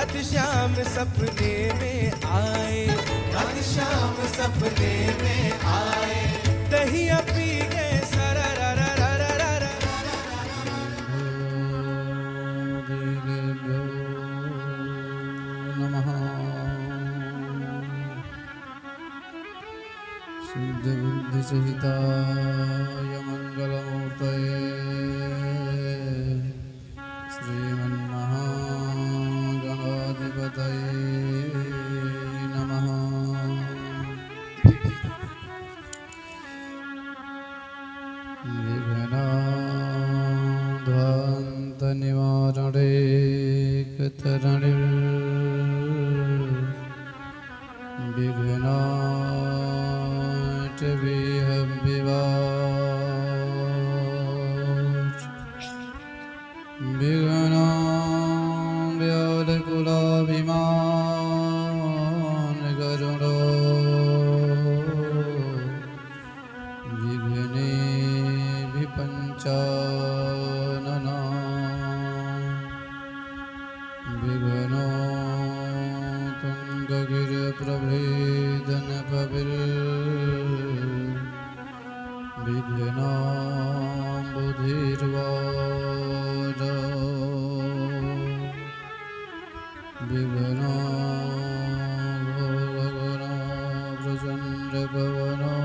घनश्याम सपने में आए, घनश्याम सपने में आए, दहिया पी गए सरा रा रा रा रा रा रा। देवेभ्यो नमः। सिद्धबुद्धिसहिताय मंगलमूर्तये श्रीमन्महागणाधिपतये नमः। विघ्नाध्वान्तनिवारणे कतरणे विघ्नाटविहव्यवाच विघ्नाव्यालकुलाभिमान गरुडो विघ्नेभिपञ्चानना विघ्नो तुङ्गगिरिप्रभेदनपविल् विघ्नाम्बुधिर्वाद विघ्नो भोगगुणो प्रचण्डपवनो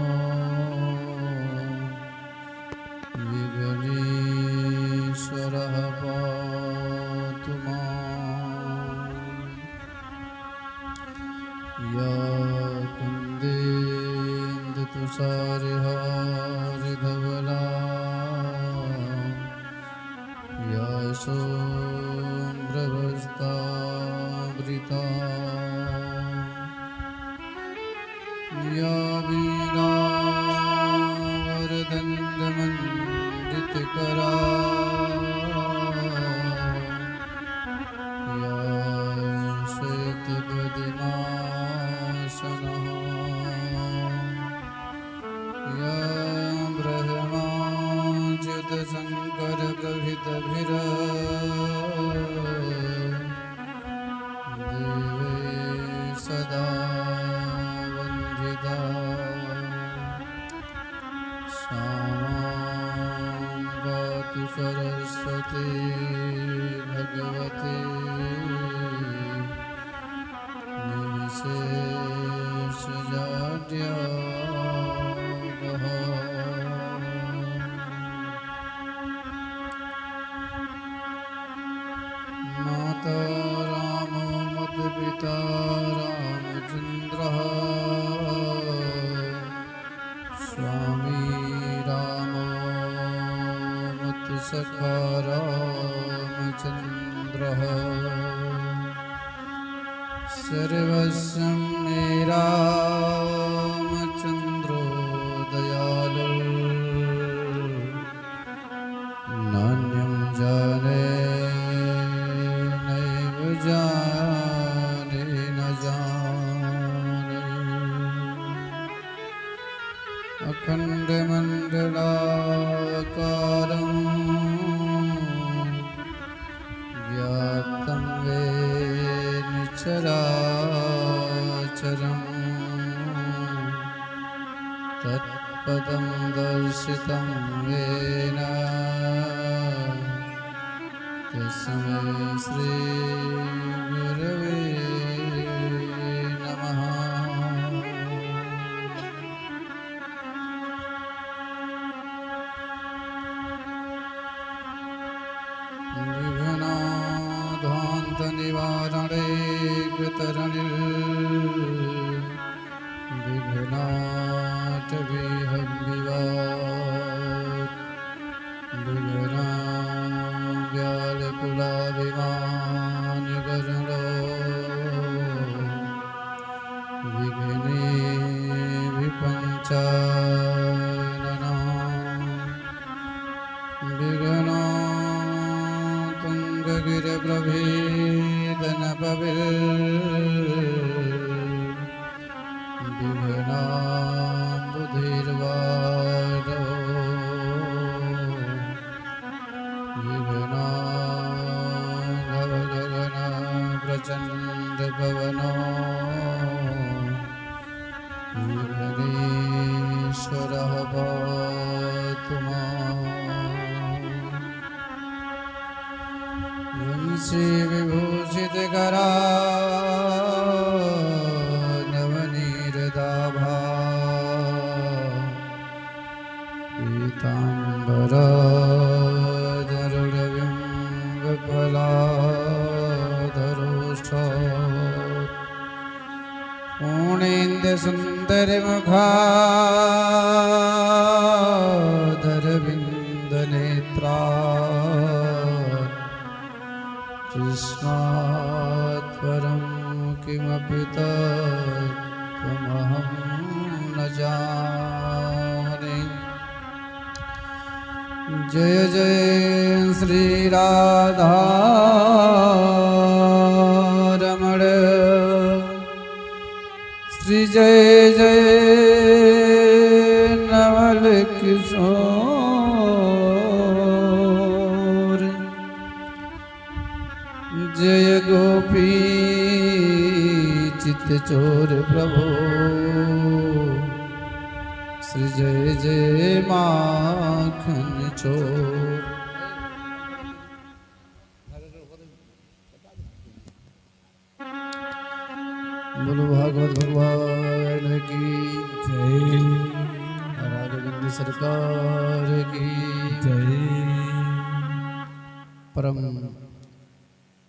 विघ्नेश्वरः पातु माम्। या कुन्देन्दुतुषारहारधवला या सोम्रवस्तावृता या वीणावरदण्डमण्डितकरा या श्वेतपद्मासना या ब्रह्माच्युतशङ्करप्रभृतभिर देवे सदा वन्दिता सा मां पातु सरस्वती भगवती निर्विशेषजाड्यापहा। माता रामो मद्पिता रामचन्द्रः स्वामी रामो मत्सखा रामचन्द्रः सर्वस्वं मे रामचन्द्रो दयालु नान्यं जाने नैव जाने न जाने। अखण्डमण्डलाकारं व्याप्तं येन चराचरं तत्पदं दर्शितं येन तस्मै श्रीगुरवे नमः। विघ्नाध्वान्तनिवारणे कृतरणिर् विघ्नाटविहव्यवात् विघ्नाव्यालकुलाभिमान गरुडो विघ्नेभिपञ्चानना विघ्नो तुङ्गगिरिप्रभेदनपविल् विघ्नाम्बुधिर्वाद विघ्नो प्रचंड पवनो ईश्वर वंशी विभूषित करा नवनीरदाभा पीतांबर पूर्णेन्द्र सुंदर मुखाधर बिंद नेत्रा कृष्णात् परं किमपि तत्त्वमहं न जाने। जय जय श्री राधा रमण श्री जय जय नवल किशोर जय गोपी चित चोर प्रभु श्री जय जय माखन चोर। बोलो भागवत भगवान की जय, राघवेंद्र सरकार की जय। परम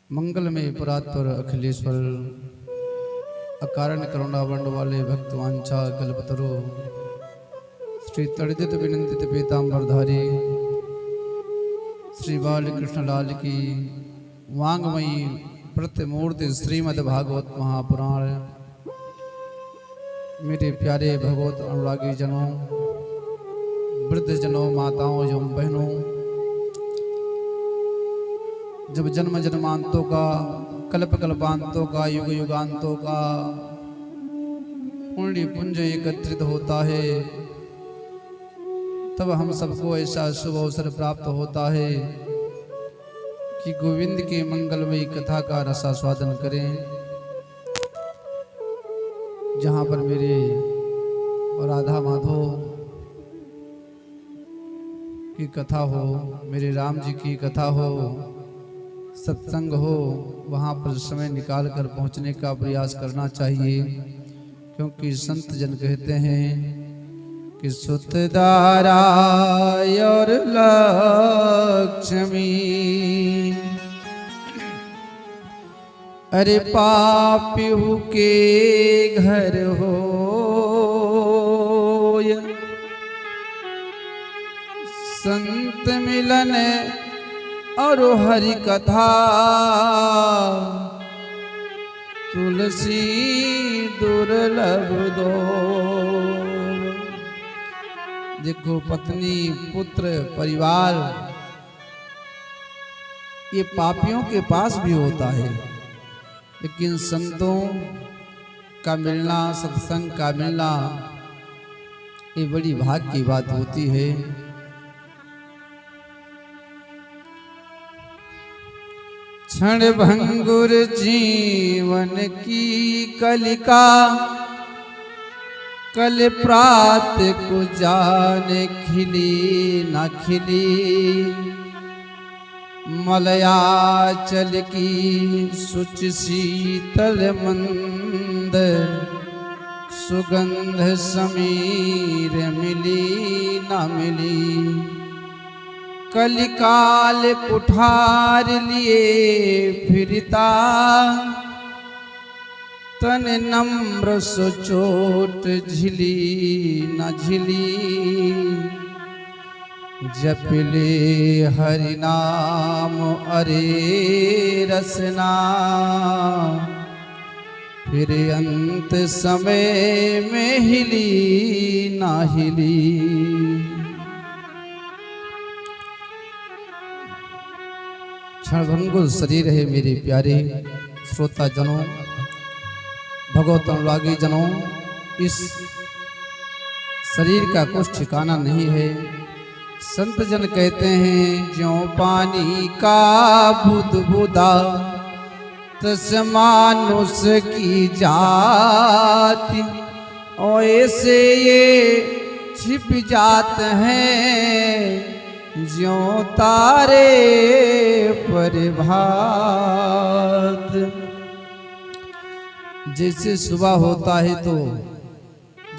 मंगलमय पुरात्पर अखिलेश्वर अकारण करुणा वंड वाले भक्तवांछा कल्पतरु श्री तड़जित विनंदित पीतांबरधारी श्री बालकृष्ण लाल की वांगमयी प्रतिमूर्ति श्रीमद् भागवत महापुराण। मेरे प्यारे भगवत अनुरागी जनों, वृद्ध जनों, माताओं एवं बहनों, जब जन्म जन्मांतों का, कल्प कल्पांतों का, युग युगांतों का पुण्य पुंज एकत्रित होता है, तब हम सबको ऐसा शुभ अवसर प्राप्त होता है कि गोविंद के मंगलमयी कथा का रसास्वादन करें। जहाँ पर मेरे राधा माधव की कथा हो, मेरे राम जी की कथा हो, सत्संग हो, वहाँ पर समय निकाल कर पहुँचने का प्रयास करना चाहिए, क्योंकि संत जन कहते हैं कि सुतदारा और लक्ष्मी अरे पापीहू के घर हो, संत मिलन और हरि कथा तुलसी दुर्लभ दो। देखो, पत्नी, पुत्र, परिवार ये पापियों के पास भी होता है, लेकिन संतों का मिलना, सत्संग का मिलना ये बड़ी भाग्य की बात होती है। क्षण भंगुर जीवन की कलिका कल प्रात को जाने खिली न खिली, मलयाचल की सुच शीतल मंद सुगंध समीर मिली न मिली। कलिकाल कुठार लिए फिरता तन नम्र सो चोट झिली न झिली। जपले हरि नाम अरे रसना, फिर अंत समय में हिली ना हिली। क्षणभंगुर शरीर है मेरे प्यारे श्रोता जनों, भगवत अनुरागी जनों, इस शरीर का कुछ ठिकाना नहीं है। संत जन कहते हैं ज्यों पानी का बुदबुदा तस मानुष की जाति और ऐसे ये छिप जात हैं ज्यों तारे प्रभात। जैसे सुबह होता है तो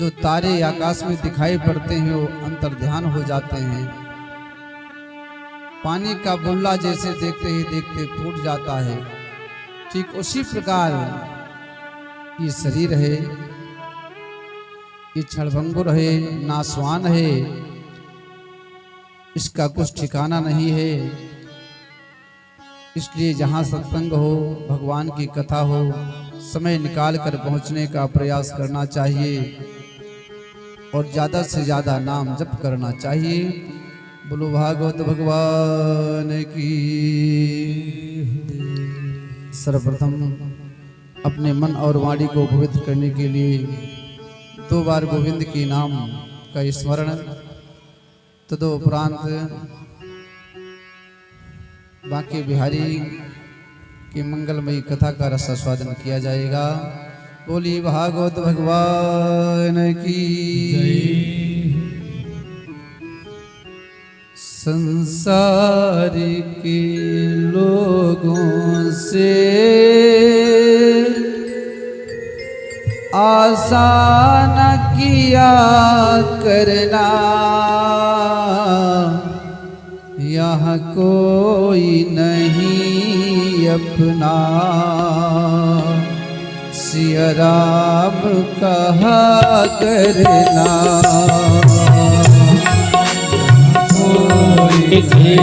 जो तारे आकाश में दिखाई पड़ते हैं वो अंतर्ध्यान हो जाते हैं। पानी का बुल्ला जैसे देखते ही देखते फूट जाता है, ठीक उसी प्रकार ये शरीर है, ये क्षणभंगुर है, नासवान है, इसका कुछ ठिकाना नहीं है। इसलिए जहाँ सत्संग हो, भगवान की कथा हो, समय निकाल कर पहुँचने का प्रयास करना चाहिए और ज़्यादा से ज़्यादा नाम जप करना चाहिए। बोलो भागवत भगवान की। सर्वप्रथम अपने मन और वाणी को पवित्र करने के लिए 2 बार गोविंद के नाम का स्मरण, तदुपरांत बांके बिहारी की मंगलमयी कथा का रसास्वादन किया जाएगा। बोली भागवत भगवान की। संसार के लोगों से आसान किया करना, यहाँ कोई नहीं अपना, सिया राम कहा करना।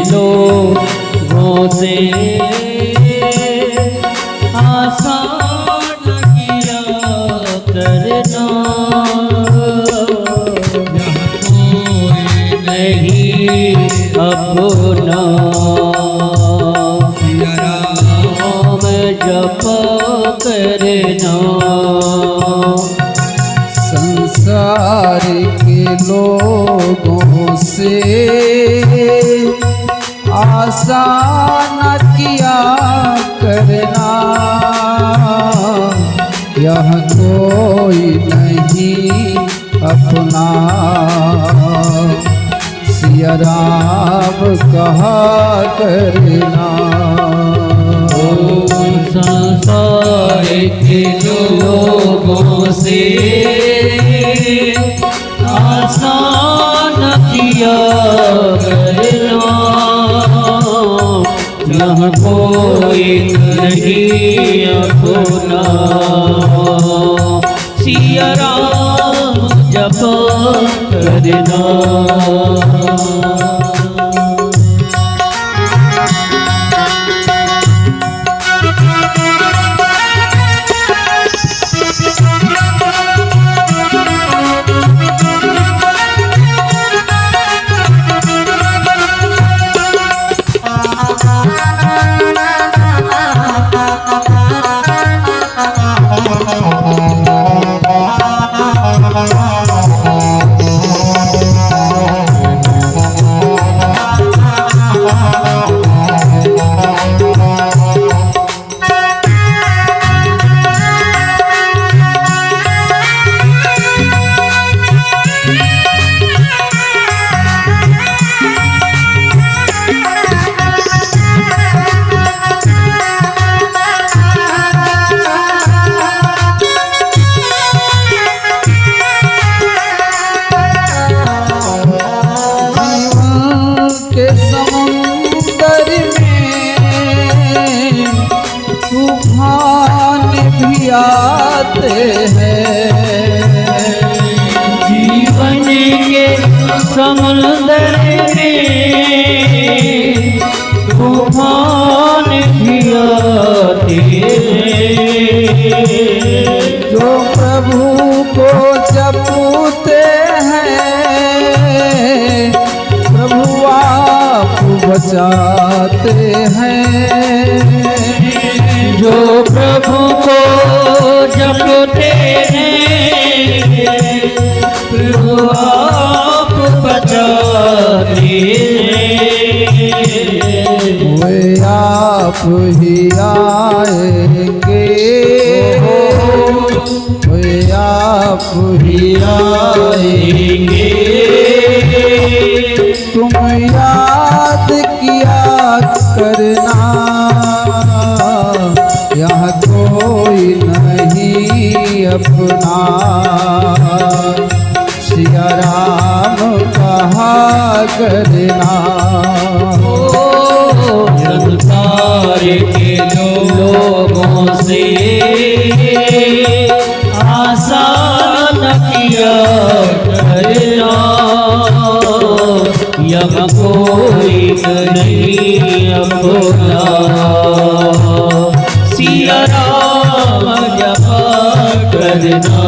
लोगों से आसान किया करना, कोई नहीं अपना, राम जप करना। संसार के लोगों से आसान किया करना, यह कोई नहीं अपना, सिया राम कहा करना। संसार के लोगों से आसान किया करना, यहाँ कोई नहीं अपना, सिया राम जप करना। आते हैं जीवन के समुंदर में, तूफान भी आते हैं। जो प्रभु को जपते हैं, प्रभु आप बचाते हैं। जो प्रभु को जपते हैं, प्रभु आप बचाते हैं। वे आप ही आएंगे, कोई आप ही आएंगे। तुम याद किया करना, यहाँ कोई नहीं अपना। सिया राम कहा करना, संसार के लोगों से आसान किया करना, यहाँ कोई नहीं अपना। सिया राम जपा करना।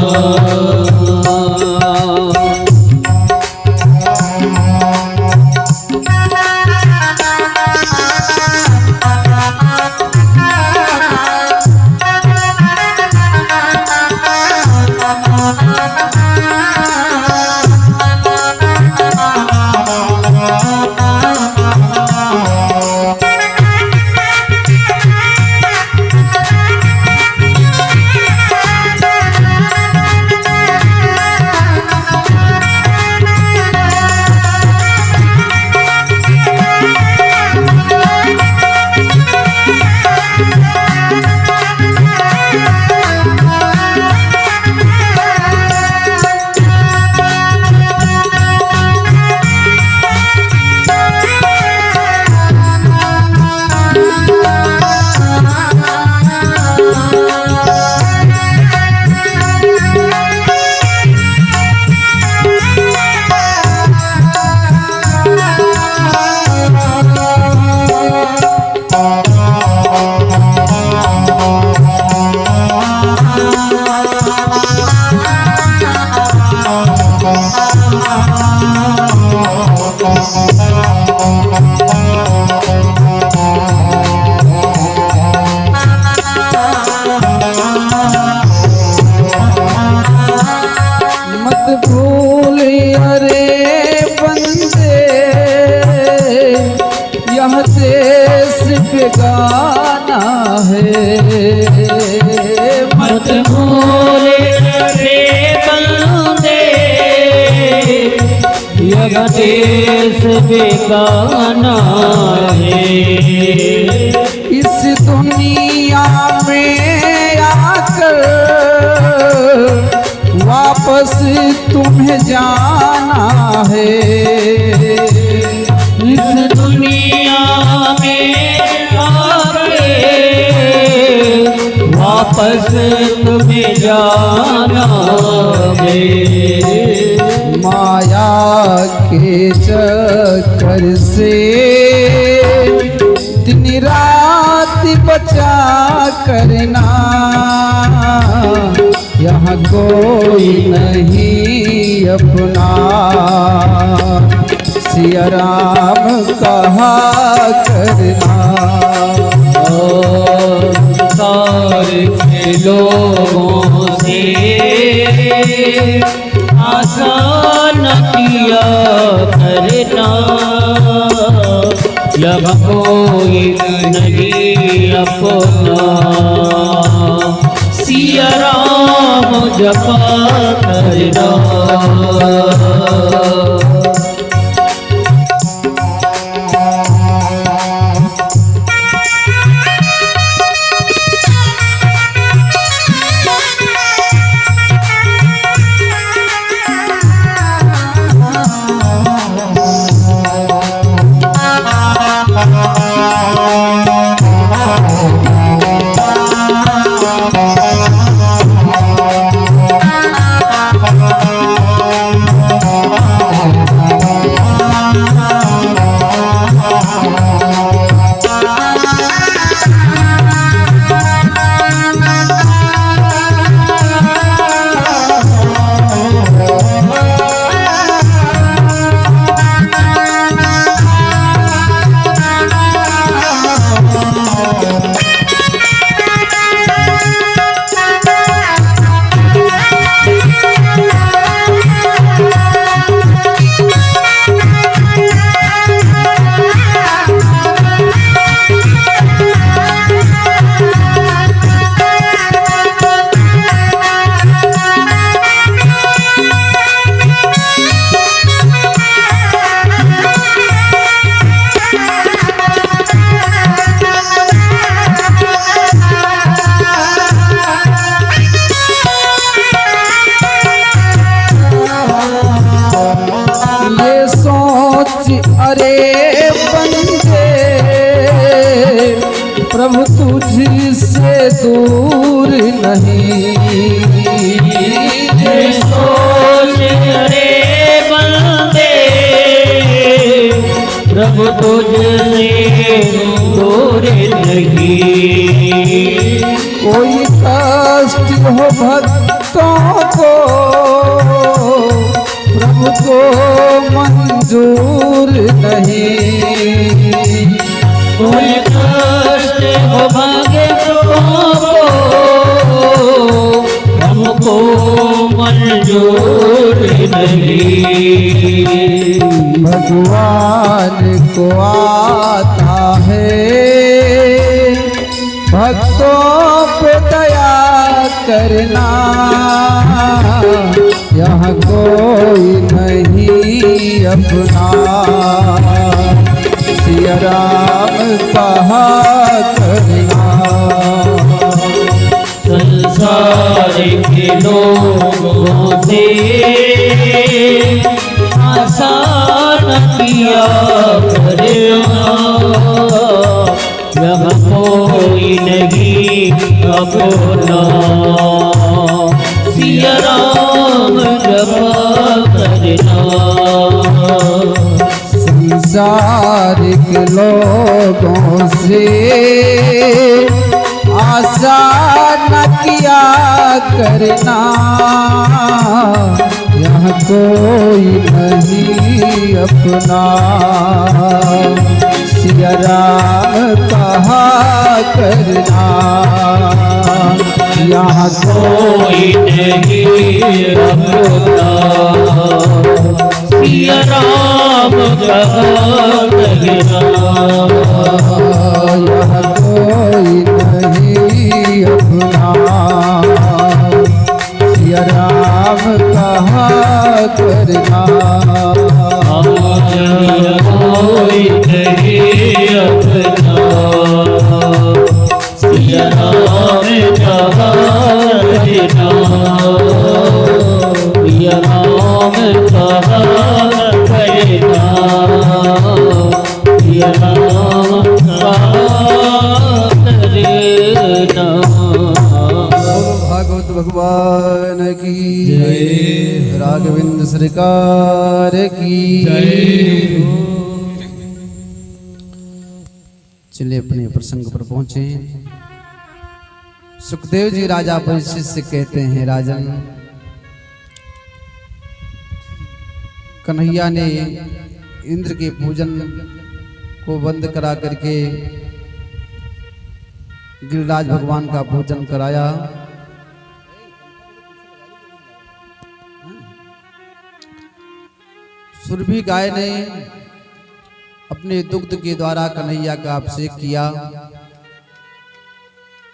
बेगाना है। मत भूले रे बंदे, यह देश बेगाना है। इस दुनिया में आकर वापस तुम्हें जाना है। इस दुनिया में आके वापस तुम्हें जाना है। माया के चक्कर से दिन रात बचा करना, यहाँ कोई नहीं अपना। सिया राम कहा करना, संसार के लोगों से आसान किया करना, जब कोई नहीं अपना। सिया राम जपा करना। नहीं। सोच रे बंदे प्रभु तुझसे दूर नहीं। कोई कष्ट हो भक्तों को प्रभु को मंजूर नहीं। कोई कष्ट हो भक्तों को हमको मंजूर नहीं। भगवान को आता है भक्तों पे दया करना। यहाँ कोई नहीं अपना सिया राम कहा करना। संसार के लोगों से आसान किया करना। यह कोई नहीं अपना सिया राम जपा करना। संसार के लोगों से आशा न किया करना। यहाँ कोई नहीं अपना सिया राम कहा करना। यहाँ कोई नहीं अपना सिया राम जपा करना। यहाँ कोई नहीं अपना सिया राम कहा करना। कोई नहीं अपना सिया राम कहा करना। सिया राम कहा करना। सिया राम कहा करना। भागवत भगवान की जय। राघवेंद्र सरकार की जय। चलिए अपने प्रसंग पर पहुंचे। सुखदेव जी राजा परीक्षित से कहते हैं, राजन कन्हैया ने इंद्र के पूजन को बंद करा करके गिरिराज भगवान का पूजन कराया। सुरभि गाय ने अपने दुग्ध के द्वारा कन्हैया का अभिषेक किया,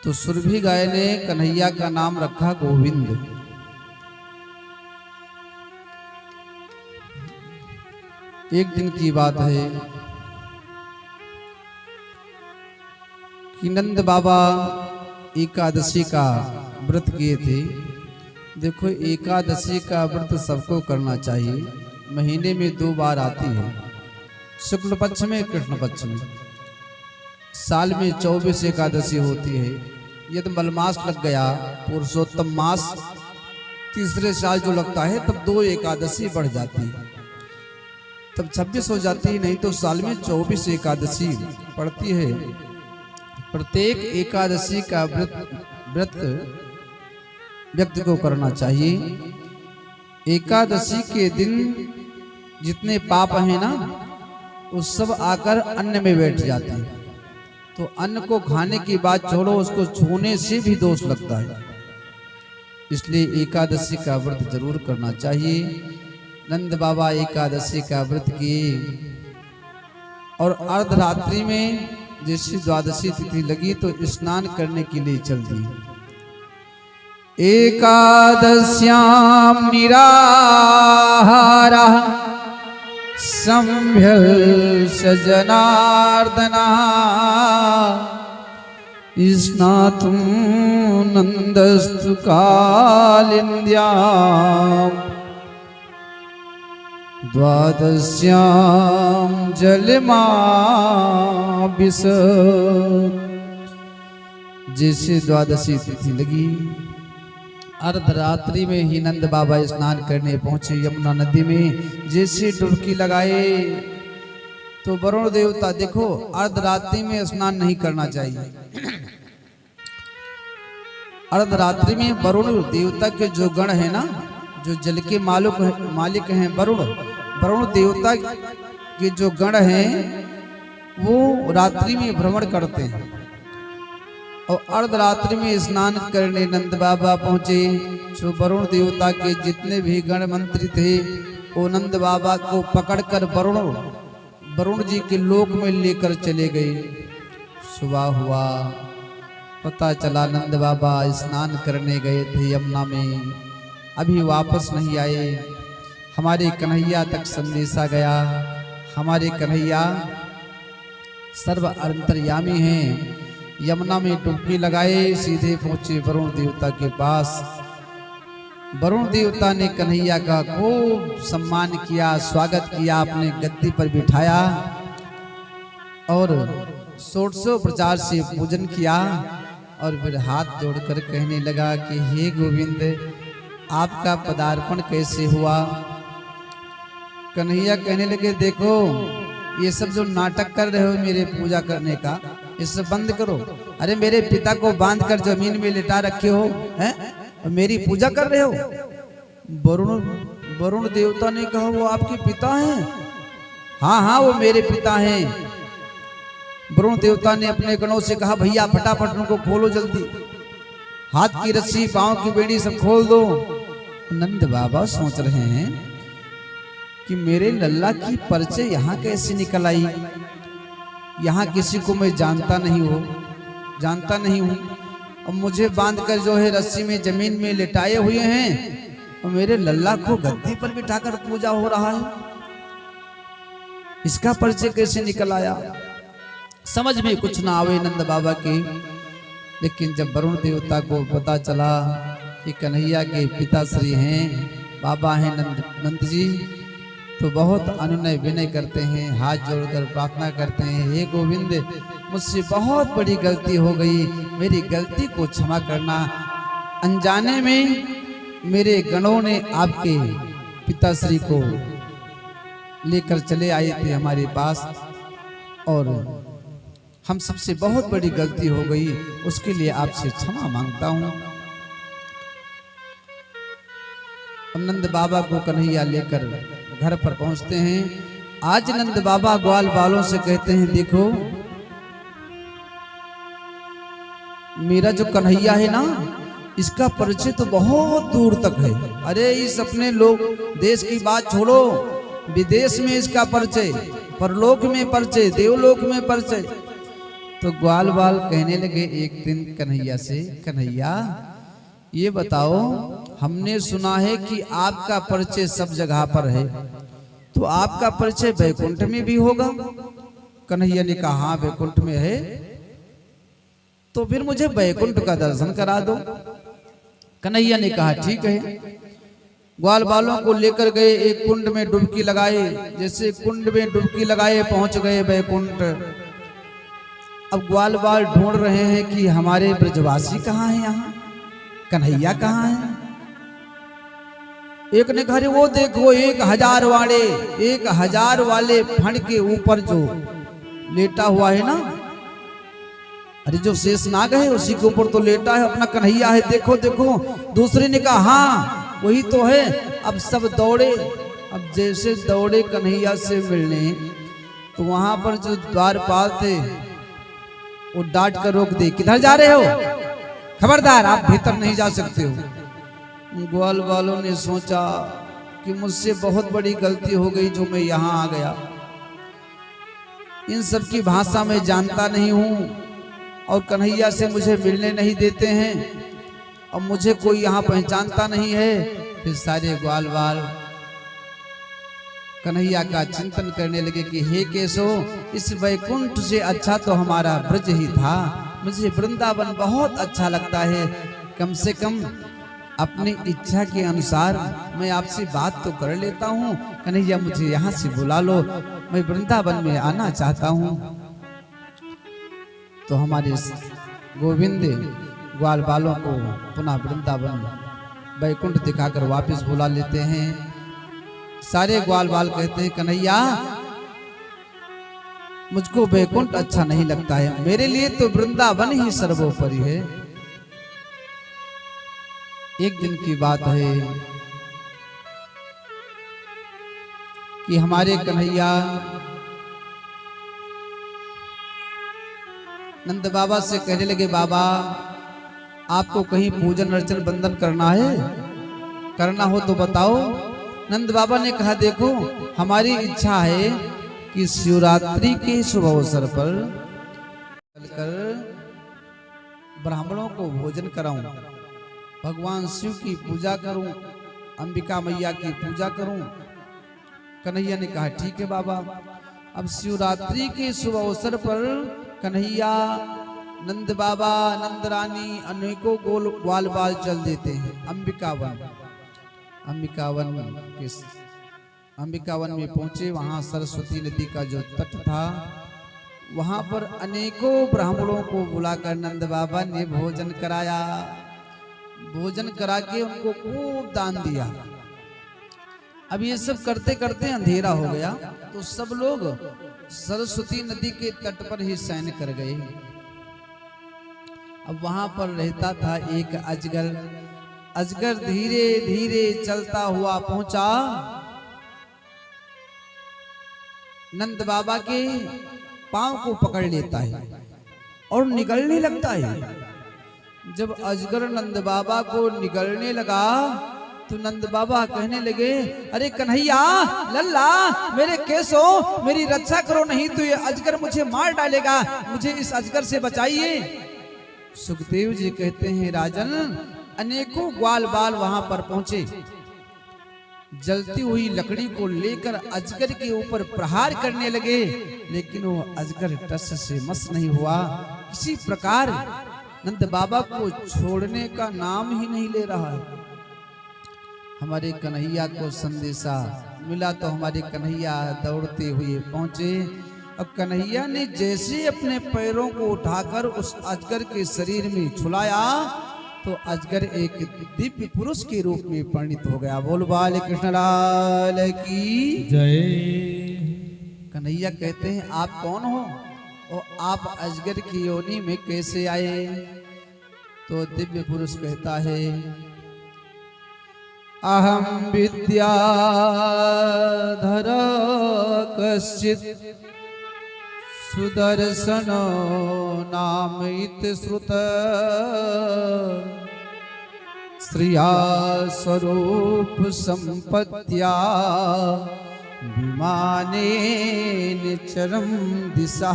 तो सुरभि गाय ने कन्हैया का नाम रखा गोविंद। एक दिन की बात है कि नंद बाबा एकादशी का व्रत किए थे। देखो, एकादशी का व्रत सबको करना चाहिए। महीने में 2 बार आती है, शुक्ल पक्ष में, कृष्ण पक्ष में। साल में 24 एकादशी होती है। यदि मलमास लग गया, पुरुषोत्तम मास तीसरे साल जो लगता है, तब 2 एकादशी बढ़ जाती है, तब 26 हो जाती है। नहीं तो साल में 24 एकादशी पड़ती है। प्रत्येक एकादशी का व्रत व्यक्ति को करना चाहिए। एकादशी के दिन जितने पाप हैं ना, वो सब आकर अन्न में बैठ जाते हैं। तो अन्न को खाने की बात छोड़ो, उसको छूने से भी दोष लगता है। इसलिए एकादशी का व्रत जरूर करना चाहिए। नंद बाबा एकादशी का व्रत किए और अर्धरात्रि में जैसी द्वादशी तिथि लगी तो स्नान करने के लिए चल दी। एकादश्याम निराहारा संभ्यर्ष जनार्दना स्नातुं नंदस्तु कालिन्द्याम् द्वादश्यां जलमाभिषत् जैसे द्वादशी तिथि लगी, अर्धरात्रि में ही नंद बाबा स्नान करने पहुंचे यमुना नदी में। जैसे डुबकी लगाए तो वरुण देवता, देखो अर्धरात्रि में स्नान नहीं करना चाहिए। अर्धरात्रि में वरुण देवता के जो गण है ना, जो जल के मालिक हैं वरुण देवता के जो गण हैं वो रात्रि में भ्रमण करते हैं। और अर्धरात्रि में स्नान करने नंद बाबा पहुंचे। जो वरुण देवता के जितने भी गण मंत्री थे वो नंद बाबा को पकड़कर वरुण जी के लोक में लेकर चले गए। सुबह हुआ, पता चला नंद बाबा स्नान करने गए थे यमुना में, अभी वापस नहीं आए। हमारे कन्हैया तक संदेशा गया। हमारे कन्हैया सर्व अंतर्यामी हैं। यमुना में डुबकी लगाए, सीधे पहुंचे वरुण देवता के पास। वरुण देवता ने कन्हैया का खूब सम्मान किया, स्वागत किया, अपने गद्दी पर बिठाया और षोडशोपचार से पूजन किया। और फिर हाथ जोड़कर कहने लगा कि हे गोविंद, आपका पदार्पण कैसे हुआ। कन्हैया कहने लगे, देखो ये सब जो नाटक कर रहे हो मेरे पूजा करने का, ये सब बंद करो। अरे मेरे पिता को बांधकर जमीन में लिटा रखे हो हैं, और मेरी पूजा कर रहे हो। वरुण देवता ने कहा, वो आपके पिता हैं? हाँ वो मेरे पिता हैं। वरुण देवता ने अपने गणों से कहा, भैया फटाफट उनको खोलो जल्दी, हाथ की रस्सी पांव की बेड़ी सब खोल दो। नंद बाबा सोच रहे हैं कि मेरे लल्ला की परिचय यहाँ कैसे निकल आई। यहाँ किसी को मैं जानता नहीं हूँ और मुझे बांधकर जो है रस्सी में जमीन में लिटाए हुए हैं और मेरे लल्ला को गद्दी पर बिठाकर पूजा हो रहा है। इसका परिचय कैसे निकल आया, समझ में कुछ ना आवे नंद बाबा के। लेकिन जब वरुण देवता को पता चला कि कन्हैया के पिताश्री हैं, बाबा हैं नंद जी, तो बहुत अनुनय विनय करते हैं, हाथ जोड़कर प्रार्थना करते हैं, हे गोविंद, मुझसे बहुत बड़ी गलती हो गई, मेरी गलती को क्षमा करना। अनजाने में मेरे गणों ने आपके पिताश्री को लेकर चले आए थे हमारे पास और हम सबसे बहुत बड़ी गलती हो गई, उसके लिए आपसे क्षमा मांगता हूं। नंद बाबा को कन्हैया लेकर घर पर पहुंचते हैं। आज नंद बाबा ग्वाल बालों से कहते हैं, देखो मेरा जो कन्हैया है ना, इसका परिचय तो बहुत दूर तक है। अरे इस अपने लोग देश की बात छोड़ो, विदेश में इसका परिचय, परलोक में परिचय, देवलोक में परिचय। तो ग्वाल बाल कहने लगे एक दिन कन्हैया से, कन्हैया ये बताओ, हमने सुना है कि आपका परिचय सब जगह पर है, तो आपका परिचय वैकुंठ में भी होगा। कन्हैया ने कहा, हाँ वैकुंठ में है, तो फिर मुझे वैकुंठ का दर्शन करा दो। कन्हैया ने कहा ठीक है। ग्वाल बालों को लेकर गए, एक कुंड में डुबकी लगाए। जैसे कुंड में डुबकी लगाए पहुंच गए वैकुंठ। अब ग्वाल बाल ढूंढ रहे हैं कि हमारे ब्रजवासी कहाँ हैं, यहाँ कन्हैया कहाँ है। एक ने कहा, वो देखो 1000 वाले फण के ऊपर जो लेटा हुआ है ना, अरे जो शेषनाग है उसी के ऊपर तो लेटा है, अपना कन्हैया है, देखो देखो। दूसरे ने कहा, हाँ वही तो है। अब सब दौड़े, अब जैसे दौड़े कन्हैया से मिलने, तो वहां पर जो द्वारपाल थे वो डांट कर रोक दे, किधर जा रहे हो, खबरदार आप भीतर नहीं जा सकते हो। ग्वाल वालों ने सोचा कि मुझसे बहुत बड़ी गलती हो गई जो मैं यहाँ आ गया। इन सब की भाषा में जानता नहीं हूँ और कन्हैया से मुझे मिलने नहीं देते हैं और मुझे कोई यहाँ पहचानता नहीं है। फिर सारे ग्वाल वाल कन्हैया का चिंतन करने लगे कि हे केशव, इस वैकुंठ से अच्छा तो हमारा ब्रज ही था, मुझे वृंदावन बहुत अच्छा लगता है। कम से कम अपनी इच्छा के अनुसार मैं आपसे बात तो कर लेता हूँ। कन्हैया मुझे यहाँ से बुला लो, मैं वृंदावन में आना चाहता हूँ। तो हमारे गोविंद ग्वाल बालों को पुनः वृंदावन वैकुंठ दिखाकर वापस बुला लेते हैं। सारे ग्वाल बाल कहते हैं कन्हैया मुझको वैकुंठ अच्छा नहीं लगता है, मेरे लिए तो वृंदावन ही सर्वोपरि है। एक दिन की बात है कि हमारे कन्हैया नंद बाबा से कहने लगे, बाबा आपको कहीं पूजन अर्चन बंदन करना है, करना हो तो बताओ। नंद बाबा ने कहा देखो हमारी इच्छा है कि शिवरात्रि के शुभ अवसर पर चलकर ब्राह्मणों को भोजन कराऊं, भगवान शिव की पूजा करूं, अंबिका मैया की पूजा करूं। कन्हैया ने कहा ठीक है बाबा। अब शिवरात्रि के शुभ अवसर पर कन्हैया, नंद बाबा, नंद रानी अनेकों ग्वाल बाल चल देते हैं अंबिकावन में पहुंचे। वहां सरस्वती नदी का जो तट था वहां पर अनेकों ब्राह्मणों को बुलाकर नंद बाबा ने भोजन कराया। भोजन करा के उनको खूब दान दिया। अब ये सब करते करते अंधेरा हो गया तो सब लोग सरस्वती नदी के तट पर ही शयन कर गए। अब वहां पर रहता था एक अजगर। अजगर धीरे धीरे चलता हुआ पहुंचा, नंद बाबा के पांव को पकड़ लेता है और निगलने लगता है। जब अजगर नंद बाबा को निगलने लगा तो नंद बाबा कहने लगे, अरे कन्हैया लल्ला मेरे केसों मेरी रक्षा करो, नहीं तो ये अजगर मुझे मार डालेगा, मुझे इस अजगर से बचाइए। सुखदेव जी कहते हैं राजन अनेकों ग्वाल बाल वहां पर पहुंचे। जलती हुई लकड़ी को लेकर अजगर के ऊपर प्रहार करने लगे, लेकिन वो अजगर टस से मस नहीं हुआ। किसी प्रकार नंद बाबा को छोड़ने का नाम ही नहीं ले रहा है। हमारे कन्हैया को संदेशा मिला तो हमारे कन्हैया दौड़ते हुए पहुंचे। अब कन्हैया ने जैसे अपने पैरों को उठाकर उस अजगर के शरीर में छुलाया तो अजगर एक दिव्य पुरुष के रूप में परिणित हो गया। बोल बाल कृष्ण लाल की जय। कन्हैया कहते हैं आप कौन हो और आप अजगर की योनि में कैसे आए? तो दिव्य पुरुष कहता है अहम विद्याधर कश्चित् सुदर्शनो नाम इत श्रुत श्रिया स्वरूप संपत्त्या विमाने निचरम दिशा।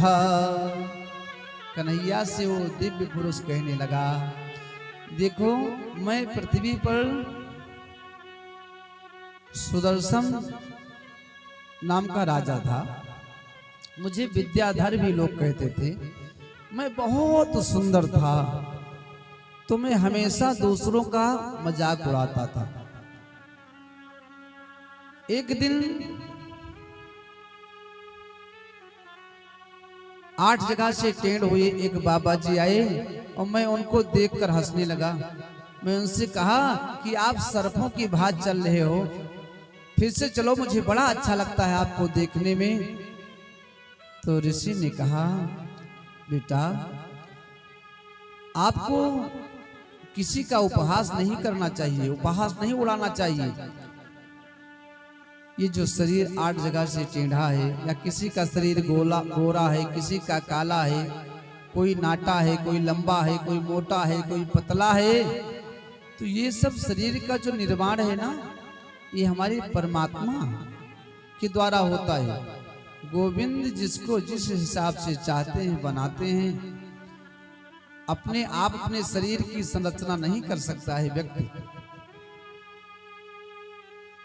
कन्हैया से वो दिव्य पुरुष कहने लगा, देखो मैं पृथ्वी पर सुदर्शन नाम का राजा था, मुझे विद्याधर भी लोग कहते थे, मैं बहुत सुंदर था तो मैं हमेशा दूसरों का मजाक उड़ाता था। एक दिन 8 जगह से टेढ़ हुए एक बाबा जी आए और मैं उनको देखकर हंसने लगा। मैं उनसे कहा कि आप सर्पों की भांति चल रहे हो, फिर से चलो, मुझे बड़ा अच्छा लगता है आपको देखने में। तो ऋषि ने कहा बेटा आपको किसी का उपहास नहीं करना चाहिए, उपहास नहीं उड़ाना चाहिए। ये जो शरीर 8 जगह से टेढ़ा है या किसी का शरीर गोरा है, किसी का काला है, कोई नाटा है, कोई लंबा है, कोई मोटा है, कोई पतला है, तो ये सब शरीर का जो निर्माण है ना ये हमारे परमात्मा के द्वारा होता है। गोविंद जिसको जिस हिसाब से चाहते हैं बनाते हैं। अपने आप अपने शरीर की संरचना नहीं कर सकता है व्यक्ति।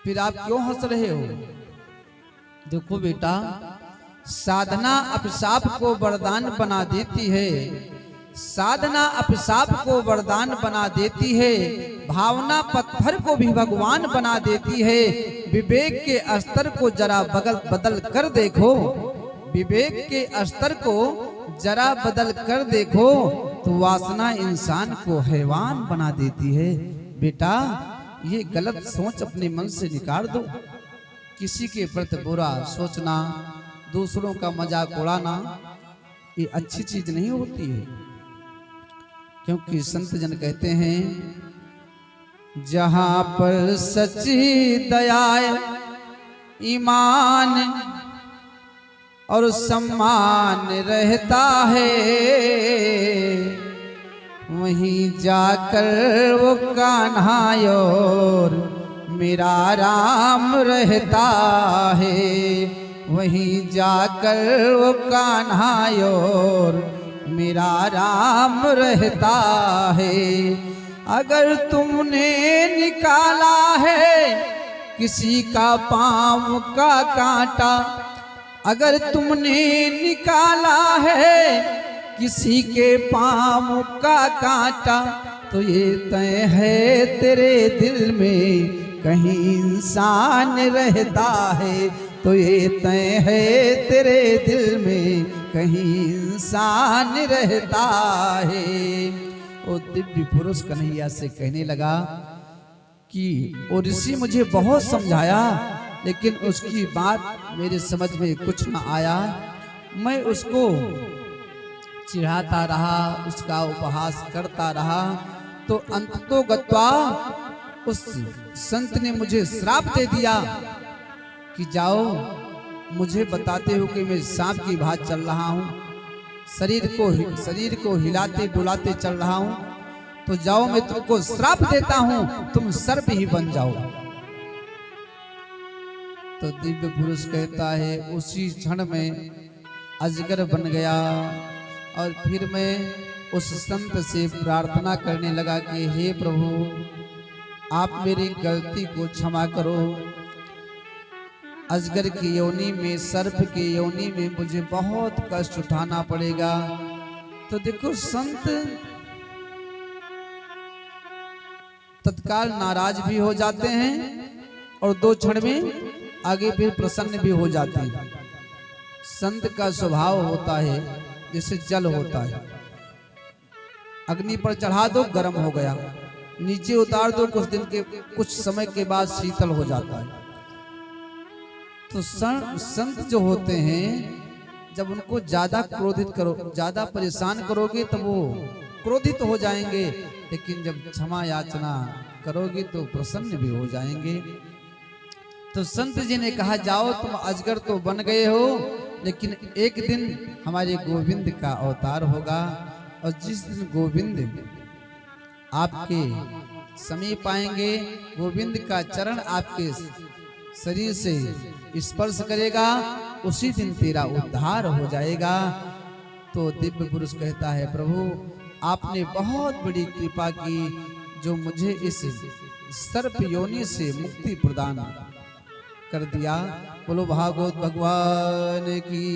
फिर आप क्यों हंस रहे हो? देखो बेटा साधना अभिशाप को वरदान बना देती है, साधना अभिशाप को वरदान बना देती है, भावना पत्थर को भी भगवान बना देती है। विवेक के स्तर को जरा बदल कर देखो, विवेक के स्तर को जरा बदल कर देखो, तो वासना इंसान को हैवान बना देती है। बेटा, ये गलत सोच अपने मन से निकाल दो। किसी के प्रति बुरा सोचना, दूसरों का मजाक उड़ाना, ये अच्छी चीज नहीं होती है। क्योंकि संत जन कहते हैं, जहां पर सच्ची दया, ईमान और सम्मान रहता है, वहीं जाकर वो कान्हा और मेरा राम रहता है। वहीं जाकर वो कान्हा और मेरा राम रहता है। अगर तुमने निकाला है किसी का पाँव का कांटा, अगर तुमने निकाला है किसी के पाँव का कांटा, तो ये तय है तेरे दिल में कहीं इंसान रहता है। तो ये तय है तेरे दिल में कहीं इंसान रहता है। वो दिव्य पुरुष कन्हैया से कहने लगा कि वो ऋषि मुझे बहुत समझाया, लेकिन उसकी बात मेरे समझ में कुछ न आया। मैं उसको चिढ़ाता रहा, उसका उपहास करता रहा, तो अंततो गत्वा उस संत ने मुझे श्राप दे दिया कि जाओ, मुझे बताते हो कि मैं सांप की भांति चल रहा हूँ, शरीर को हिलाते डुलाते चल रहा हूँ, तो जाओ मैं तुमको श्राप देता हूँ, तुम सर्प ही बन जाओ। तो दिव्य पुरुष कहता है, उसी क्षण में अजगर बन गया। और फिर मैं उस संत से प्रार्थना करने लगा कि हे प्रभु, आप मेरी गलती को क्षमा करो। अजगर की योनि में, सर्प की योनि में मुझे बहुत कष्ट उठाना पड़ेगा। तो देखो, संत तत्काल नाराज भी हो जाते हैं और 2 क्षण में आगे फिर प्रसन्न भी हो जाते हैं। संत का स्वभाव होता है जैसे जल होता है, अग्नि पर चढ़ा दो गर्म हो गया, नीचे उतार दो कुछ समय के बाद शीतल हो जाता है। तो संत जो होते हैं, जब उनको ज्यादा क्रोधित करो, ज्यादा परेशान करोगे तो वो क्रोधित हो जाएंगे, लेकिन जब क्षमा याचना करोगे तो प्रसन्न भी हो जाएंगे। तो संत जी ने कहा, जाओ, तुम अजगर तो बन गए हो, लेकिन एक दिन हमारे गोविंद का अवतार होगा, और जिस दिन गोविंद आपके समीप आएंगे, गोविंद का चरण आपके शरीर से स्पर्श करेगा, उसी दिन तेरा उद्धार हो जाएगा। तो दिव्य पुरुष कहता है, प्रभु आपने बहुत बड़ी कृपा की, जो मुझे इस सर्प योनि से मुक्ति प्रदान कर दिया। बोलो भागवत भगवान की,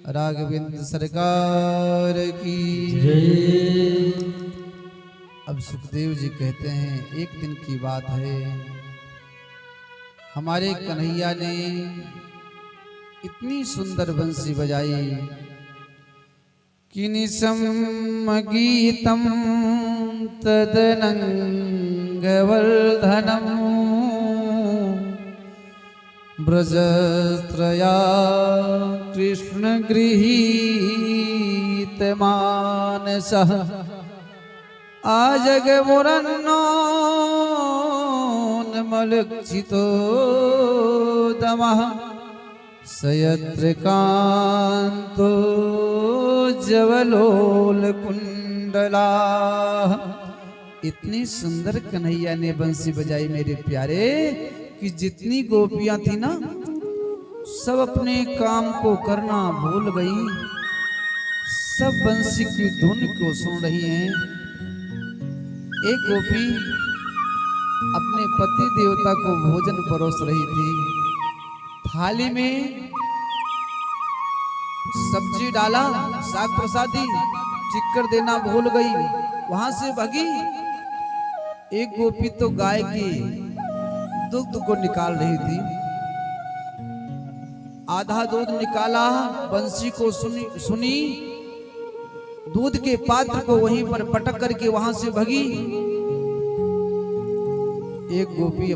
राघवेंद्र सरकार की जय। अब सुखदेव जी कहते हैं, एक दिन की बात है, हमारे कन्हैया ने इतनी सुंदर बंसी बजाई कि निशम गीतम तदनंगवर्धनम ब्रजत्रया कृष्ण गृहीत मानसः आजगमुरन्नो मलक्षितो दमः सयत्र कांतो जवलोल कुंडला। इतनी सुंदर कन्हैया ने बंसी बजाई मेरे प्यारे, कि जितनी गोपियां थी ना, सब अपने काम को करना भूल गई, सब बंसी की धुन को सुन रही हैं। एक गोपी अपने पति देवता को भोजन परोस रही थी, थाली में सब्जी डाला, साग प्रसादी चिक्कर देना भूल गई, वहां से भगी। एक गोपी तो गाय की दूध को निकाल रही थी, आधा दूध निकाला, बंसी को सुनी, दूध के पात्र को वहीं पर पटक करके वहां से भगी। एक गोपी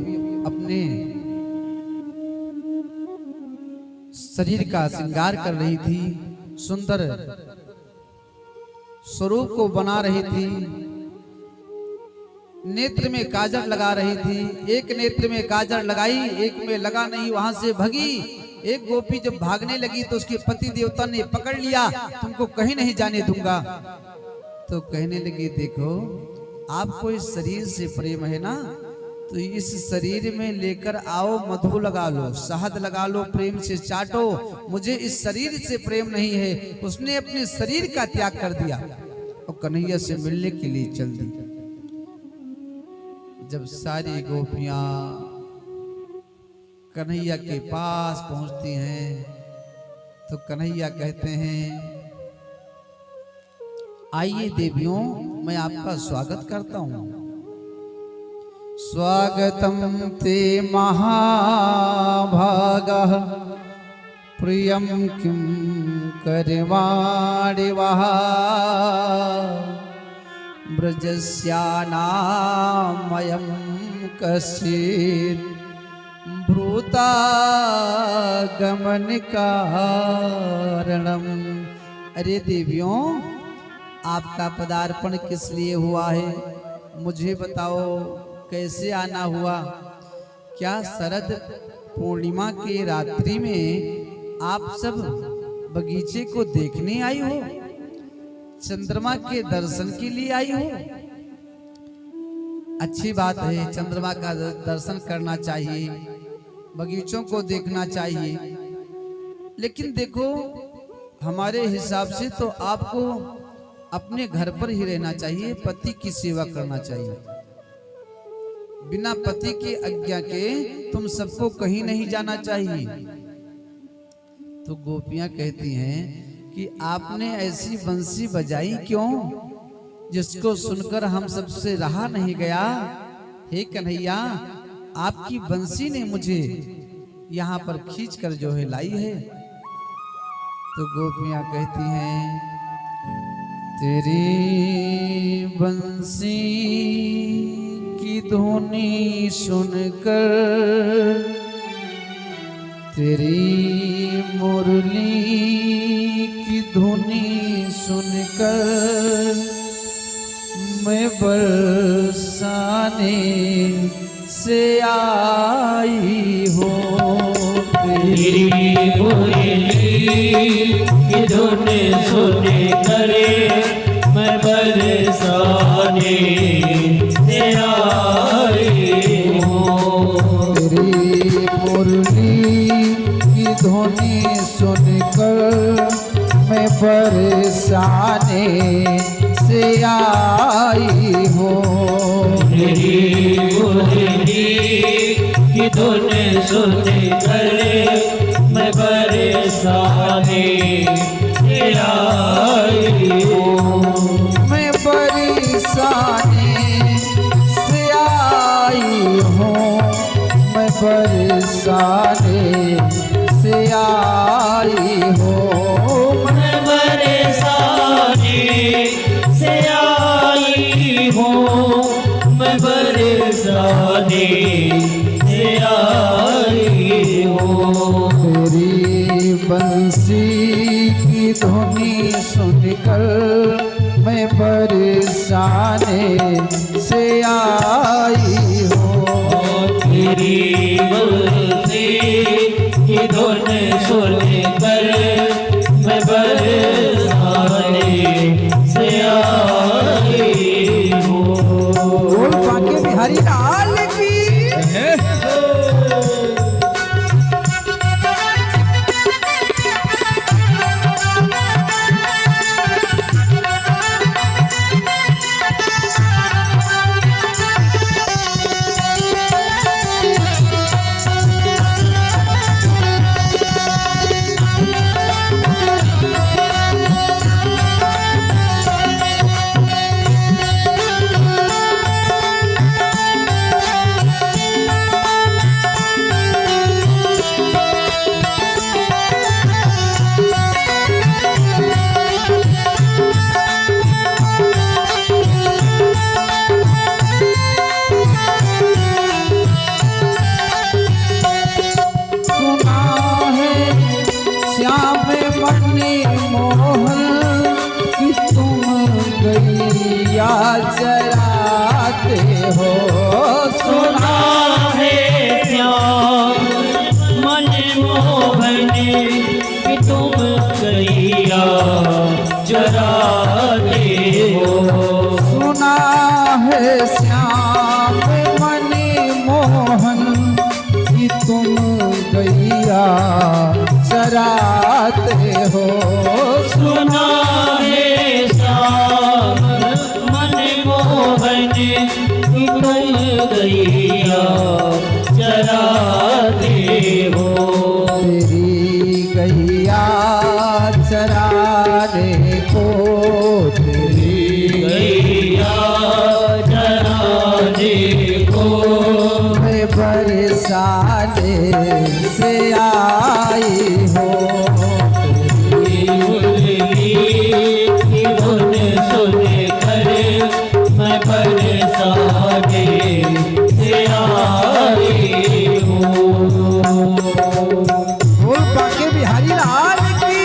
अपने शरीर का श्रृंगार कर रही थी, सुंदर स्वरूप को बना रही थी, नेत्र में काजल लगा रही थी। एक नेत्र में काजल लगाई, एक में लगा नहीं, वहां से भगी। एक गोपी जब भागने लगी तो उसके पति देवता ने पकड़ लिया, तुमको कहीं नहीं जाने दूंगा। तो कहने लगी, देखो आपको इस शरीर से प्रेम है ना, तो इस शरीर में लेकर आओ, मधु लगा लो, शहद लगा लो, प्रेम से चाटो। मुझे इस शरीर से प्रेम नहीं है। उसने अपने शरीर का त्याग कर दिया और कन्हैया से मिलने के लिए चल दी। जब सारी गोपियां कन्हैया के पास पहुंचती हैं तो कन्हैया कहते हैं, आइए देवियों, मैं आपका स्वागत करता हूं। स्वागतम ते महाभागः प्रियं किं करवाणि वः ब्रजस्यानामयं कश्चित् भ्रूतागमन कारणम। अरे देवियों, आपका पदार्पण किस लिए हुआ है, मुझे बताओ, कैसे आना हुआ? क्या शरद पूर्णिमा के रात्रि में आप सब बगीचे को देखने आई हो, चंद्रमा के दर्शन के लिए आई हो? अच्छी बात है, चंद्रमा का दर्शन करना चाहिए, बगीचों को देखना चाहिए, लेकिन देखो हमारे हिसाब से तो आपको अपने घर पर ही रहना चाहिए, पति की सेवा करना चाहिए। बिना पति के आज्ञा के तुम सबको कहीं नहीं जाना चाहिए। तो गोपियां कहती हैं कि आपने ऐसी बंसी बजाई क्यों, जिसको सुनकर हम सबसे रहा नहीं गया। हे कन्हैया, आपकी बंसी ने मुझे यहाँ पर खींच कर जो है लाई है। तो गोपियां कहती हैं, तेरी बंसी की धुनी सुनकर, तेरी मुरली की धुनी सुनकर, मैं बरसाने से आई हो। तेरी मुरली की धुन सुन कर मैं बरसाने से आई हूँ। तेरी मुरली की धुनी सुनकर मैं बरसाने से आई हो। तेरी मुरली की धुन सुन कर मैं बरसाने से आई हूँ। मैं बरसाने से आई हूँ, मैं बरसाने से आई हूँ। मैं बरसाने से आई हूँ, मैं बरसाने से आई हूँ। तेरी बंसी की धुनी सुनकर मैं बरसाने से आई हूँ। तेरी बंसी की धुन सुन कर मैं बरसाने से आई हूँ। बोल बांके बिहारी लाल की। कि तुम गैया चराते हो। तेरी गैया चराने को, तेरी गैया चराने को मैं बरसाने से आई हो। मुरली की धुन सुनकर मैं बरसाने से आई हूँ। बोल बांके बिहारी लाल की।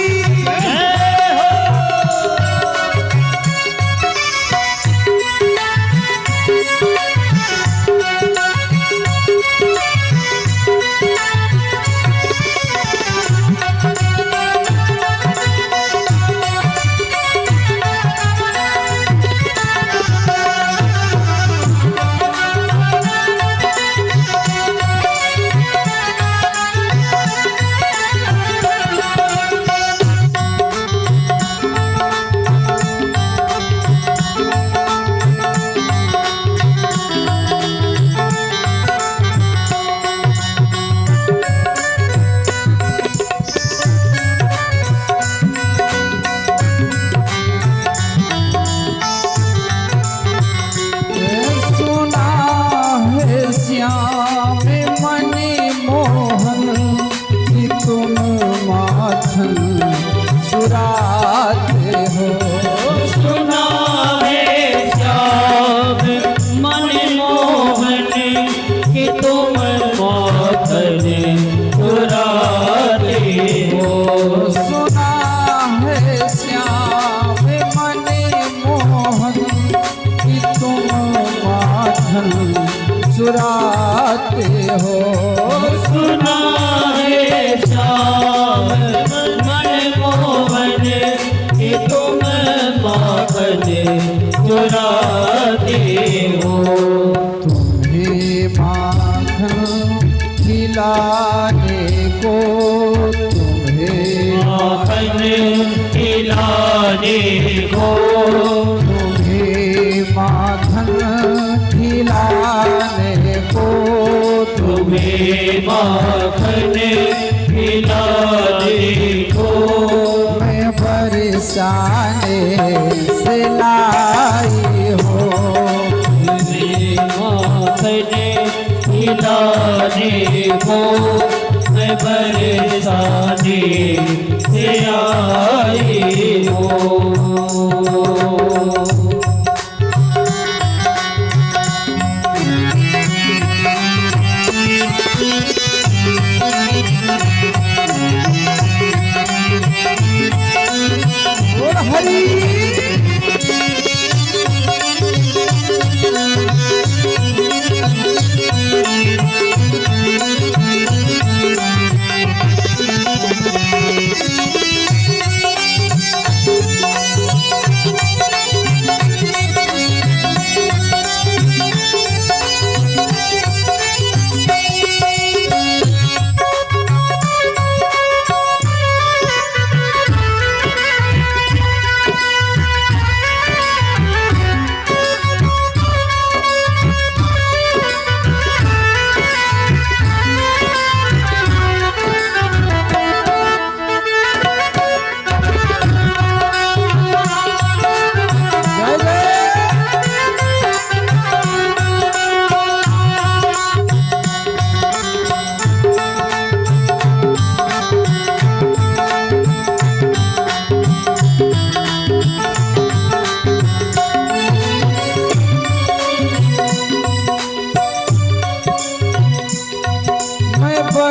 चुराते हो। सुना है श्याम मन मोहन कि तुम माखन चुराते हो। सुना है श्याम मन मोहन कि तुम माखन चुराते हो। सुना है श्याम कि तुम माखन चुराते हो। तुम्हें माखन खिलाने को, तुम्हें माखन खिलाने को, तुम्हें माखन खिलाने को, तुम्हें माखन खिलाने को मैं बरसाने से लाई हो। माखन खिलाने को मैं बरसाने से आई हूँ। और हरी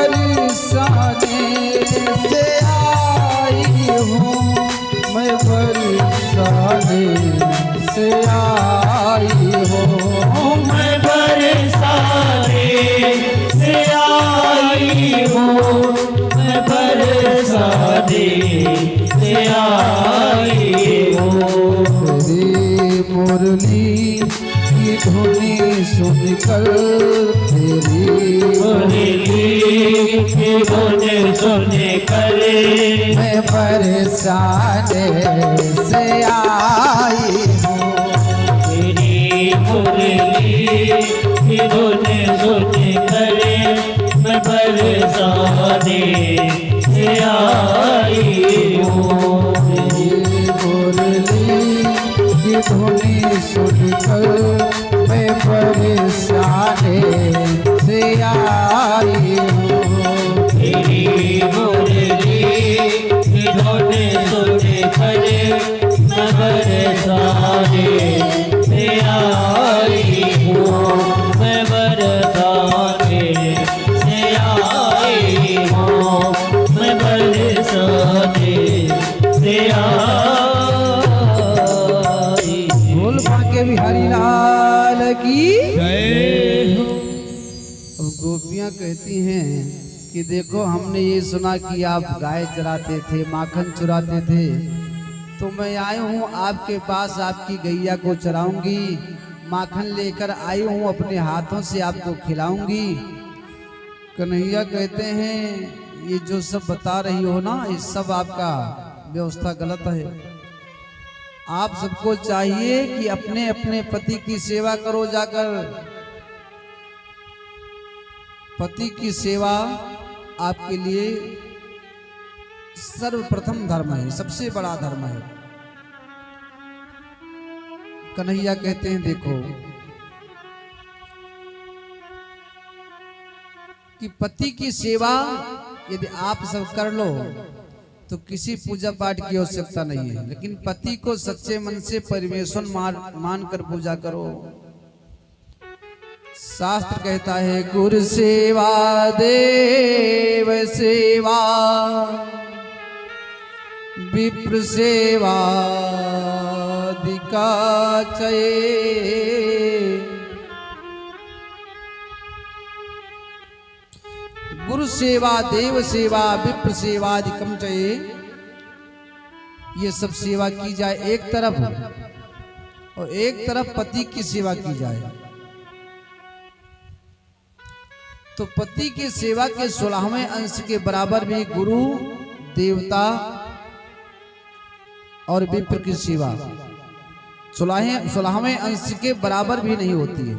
बरसाने से आई हूँ, मैं बरसाने से आई हूँ। मैं बरसाने से आई हूँ, मैं बरसाने से आई हूँ। तेरी मुरली की धुनी सुनकर, तेरी मुरली की धुन सुनकर मैं बरसाने से आई हूँ। तेरी मुरली की धुन सुन करे मैं बरसाने से आई हूँ। मुरली की धुनी सुनकर मैं बरसाने से आई हूँ। तेरी मुरली की धुन सुन करे मैं बरसाने से आई हूँ। मैं बरसाने से आई हूँ। मैं बरसाने से आई। बोल बाके बिहारी लाल की। अब गोपियां कहती हैं कि देखो हमने ये सुना कि आप गाय चराते थे, माखन चुराते थे, तो मैं आई हूँ आपके पास, आपकी गैया को चराऊंगी, माखन लेकर आई हूँ, अपने हाथों से आपको खिलाऊंगी। कन्हैया कहते हैं ये जो सब बता रही हो ना, ये सब आपका व्यवस्था गलत है। आप सबको चाहिए कि अपने अपने पति की सेवा करो जाकर। पति की सेवा आपके लिए सर्वप्रथम धर्म है, सबसे बड़ा धर्म है। कन्हैया कहते हैं देखो कि पति की सेवा यदि आप सब कर लो तो किसी पूजा पाठ की आवश्यकता नहीं है, लेकिन पति को सच्चे मन से परमेश्वर मान कर पूजा करो। शास्त्र कहता है गुरु सेवा देव सेवा विप्र सेवा दिकाचये। गुरु सेवा देव सेवा विप्र सेवा दिकम चये। ये सब सेवा की जाए एक तरफ, और एक तरफ पति की सेवा की जाए। तो पति की सेवा के 16वें अंश के बराबर भी गुरु देवता और विप्र की सेवा 16वें अंश के बराबर भी नहीं होती है।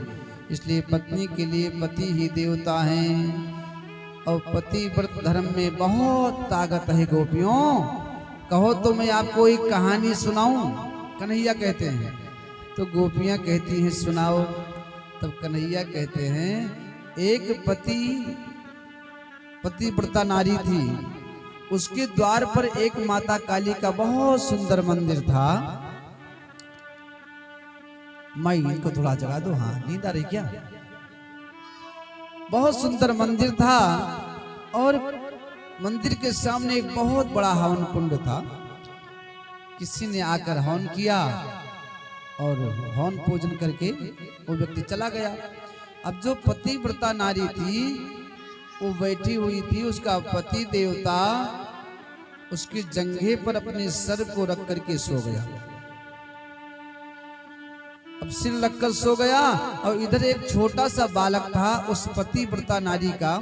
इसलिए पत्नी के लिए पति ही देवता हैं, और पति व्रत धर्म में बहुत ताकत है। गोपियों कहो तो मैं आपको एक कहानी सुनाऊं, कन्हैया कहते हैं। तो गोपियां कहती हैं सुनाओ। तब कन्हैया कहते हैं एक पतिव्रता नारी थी, उसके द्वार पर एक माता काली का बहुत सुंदर मंदिर था। माई इनको थोड़ा जगा दो, हाँ नींद आ रही क्या? बहुत सुंदर मंदिर था, और मंदिर के सामने एक बहुत बड़ा हवन कुंड था। किसी ने आकर हवन किया और हवन पूजन करके वो व्यक्ति चला गया। अब जो पतिव्रता नारी थी वो बैठी हुई थी, उसका पति देवता उसके जंघे पर अपने सर को रख करके सो गया। अब सिर रखकर सो गया, और इधर एक छोटा सा बालक था उस पतिव्रता नारी का।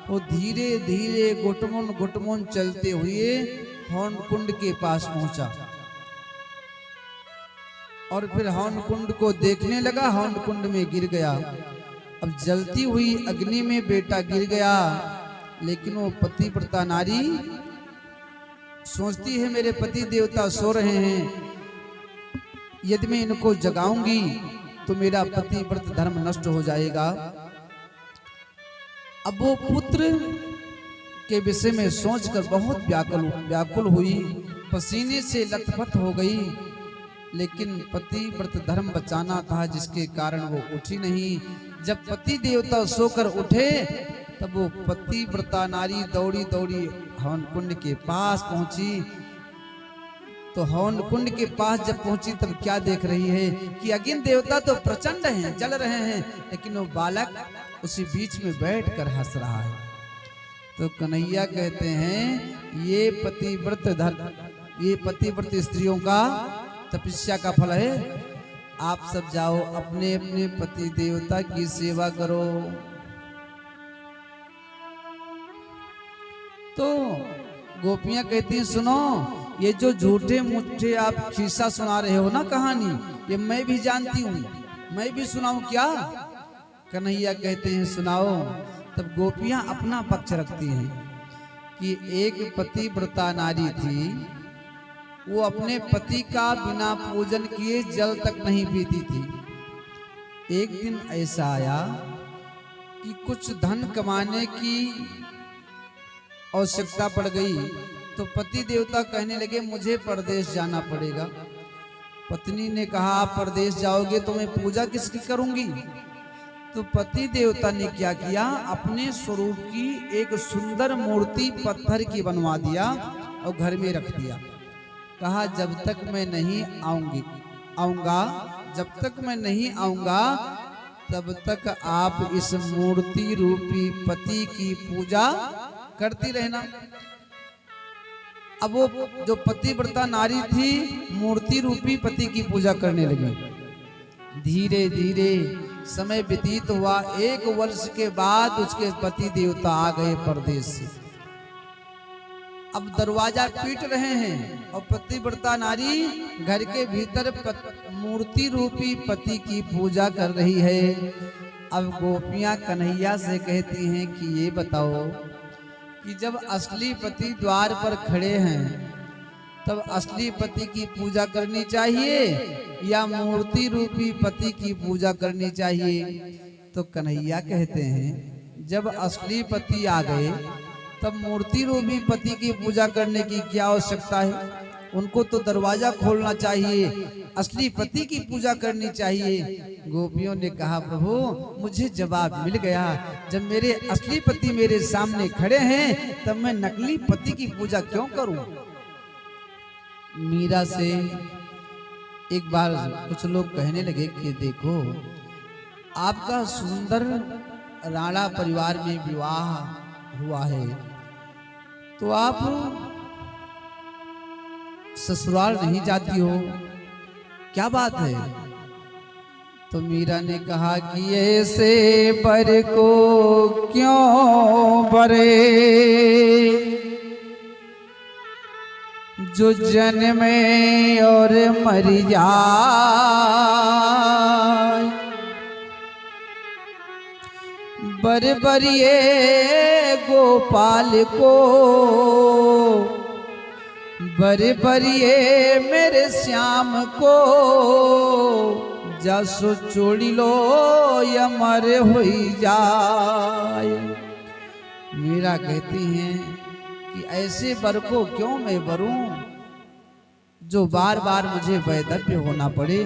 वो धीरे धीरे गुटमुन गुटमुन चलते हुए हवन कुंड के पास पहुंचा, और फिर हवन कुंड को देखने लगा। हवन कुंड में गिर गया। अब जलती हुई अग्नि में बेटा गिर गया, लेकिन वो पतिव्रता नारी सोचती है मेरे पति देवता सो रहे हैं, यदि मैं इनको जगाऊंगी तो मेरा पतिव्रत धर्म नष्ट हो जाएगा। अब वो पुत्र के विषय में सोचकर बहुत व्याकुल हुई, पसीने से लथपथ हो गई, लेकिन पतिव्रत धर्म बचाना था, जिसके कारण वो उठी नहीं। जब पति देवता सोकर उठे तब वो पतिव्रता नारी दौड़ी दौड़ी हवन कुंड के पास पहुंची। तो हवन कुंड के पास जब पहुंची तब क्या देख रही है कि अग्नि देवता तो प्रचंड हैं, जल रहे हैं, लेकिन वो बालक उसी बीच में बैठकर हंस रहा है। तो कन्हैया कहते हैं ये पतिव्रत स्त्रियों का तपस्या का फल है। आप सब जाओ अपने अपने पति देवता की सेवा करो। तो गोपियां कहती हैं सुनो, ये जो झूठे मूठे आप खिस्सा सुना रहे हो ना कहानी, ये मैं भी जानती हूँ, मैं भी सुनाऊं क्या? कन्हैया कहते हैं सुनाओ। तब गोपियां अपना पक्ष रखती हैं कि एक पतिव्रता नारी थी, वो अपने पति का बिना पूजन किए जल तक नहीं पीती थी। एक दिन ऐसा आया कि कुछ धन कमाने की आवश्यकता पड़ गई, तो पति देवता कहने लगे मुझे परदेश जाना पड़ेगा। पत्नी ने कहा आप परदेश जाओगे तो मैं पूजा किसकी करूंगी? तो पति देवता ने क्या किया, अपने स्वरूप की एक सुंदर मूर्ति पत्थर की बनवा दिया और घर में रख दिया। कहा जब तक मैं नहीं आऊंगा जब तक मैं नहीं आऊंगा तब तक आप इस मूर्ति रूपी पति की पूजा करती रहना। अब वो जो पतिव्रता नारी थी मूर्ति रूपी पति की पूजा करने लगी। धीरे धीरे समय व्यतीत हुआ। 1 वर्ष के बाद उसके पति देवता आ गए परदेश से। अब दरवाजा पीट रहे हैं और पतिव्रता नारी घर के भीतर मूर्ति रूपी पति की पूजा कर रही है। अब गोपियां कन्हैया से कहती हैं कि ये बताओ कि जब असली पति द्वार पर खड़े हैं तब असली पति की पूजा करनी चाहिए या मूर्ति रूपी पति की पूजा करनी चाहिए? तो कन्हैया कहते हैं जब असली पति आ गए तब मूर्ति रूपी पति की पूजा करने की क्या आवश्यकता है? उनको तो दरवाजा खोलना चाहिए, असली पति की पूजा करनी चाहिए। गोपियों ने कहा प्रभु मुझे जवाब मिल गया, जब मेरे असली पति मेरे सामने खड़े हैं तब मैं नकली पति की पूजा क्यों करूं? मीरा से एक बार कुछ लोग कहने लगे कि देखो आपका सुंदर राणा परिवार में विवाह हुआ है तो आप ससुराल नहीं जाती हो, क्या बात है? तो मीरा ने कहा कि ऐसे बर को क्यों बरे जो जन्मे और मर जाए, बर बरिए गोपाल को, बर बरिए मेरे श्याम को, जसो चोड़ी लो या मर हो जाए। मीरा कहती हैं कि ऐसे बर को क्यों मैं वरूं जो बार बार मुझे वैधव्य होना पड़े।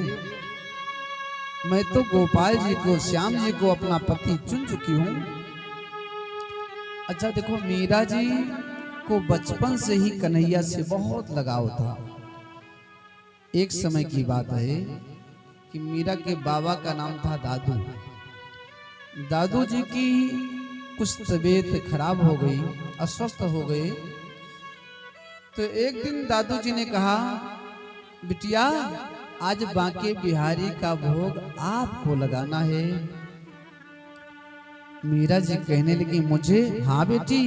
मैं तो गोपाल जी को श्याम जी को अपना पति चुन चुकी हूं। अच्छा देखो मीरा जी को बचपन से ही कन्हैया से बहुत लगाव था। एक समय की बात है कि मीरा के बाबा का नाम था दादू। दादू जी की कुछ तबीयत खराब हो गई, अस्वस्थ हो गए। तो एक दिन दादू जी ने कहा बिटिया आज बांके बिहारी का भोग आपको लगाना है। मीरा जी कहने लगी मुझे? हाँ बेटी।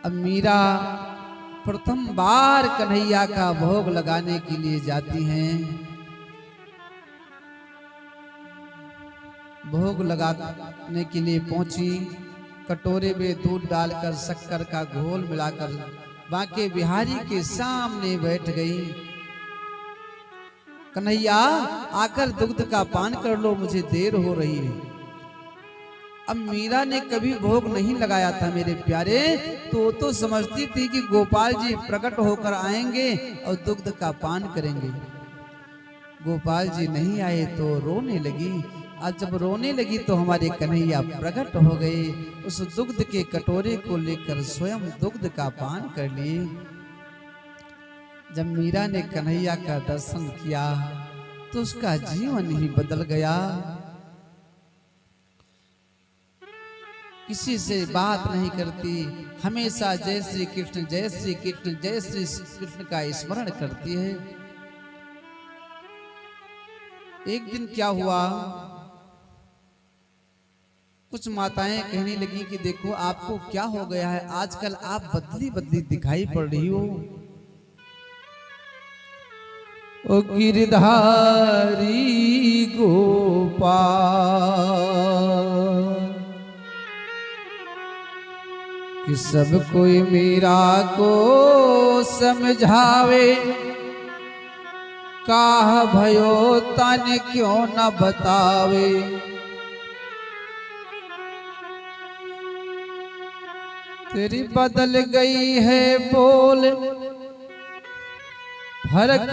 अब मीरा प्रथम बार कन्हैया का भोग लगाने के लिए जाती हैं। भोग लगाने के लिए पहुंची, कटोरे में दूध डालकर शक्कर का घोल मिलाकर बांके बिहारी के सामने बैठ गई। कन्हैया आकर दुग्ध का पान कर लो, मुझे देर हो रही है। अब मीरा ने कभी भोग नहीं लगाया था मेरे प्यारे, तो समझती थी कि गोपाल जी प्रकट होकर आएंगे और दुग्ध का पान करेंगे। गोपाल जी नहीं आए तो रोने लगी। आज जब रोने लगी तो हमारे कन्हैया प्रकट हो गए। उस दुग्ध के कटोरे को लेकर स्वयं दुग्ध का पान कर लिए। जब मीरा ने कन्हैया का दर्शन किया तो उसका जीवन ही बदल गया। किसी से बात नहीं करती, हमेशा जय श्री कृष्ण जय श्री कृष्ण जय श्री कृष्ण का स्मरण करती है। एक दिन क्या हुआ, कुछ माताएं कहने लगी कि देखो आपको क्या हो गया है, आजकल आप बदली बदली दिखाई पड़ रही हो। ओ गिरधारी गोपाल कि सब कोई मीरा को समझावे, काह भयो तन क्यों न बतावे। तेरी बदल गई है बोल, फर्क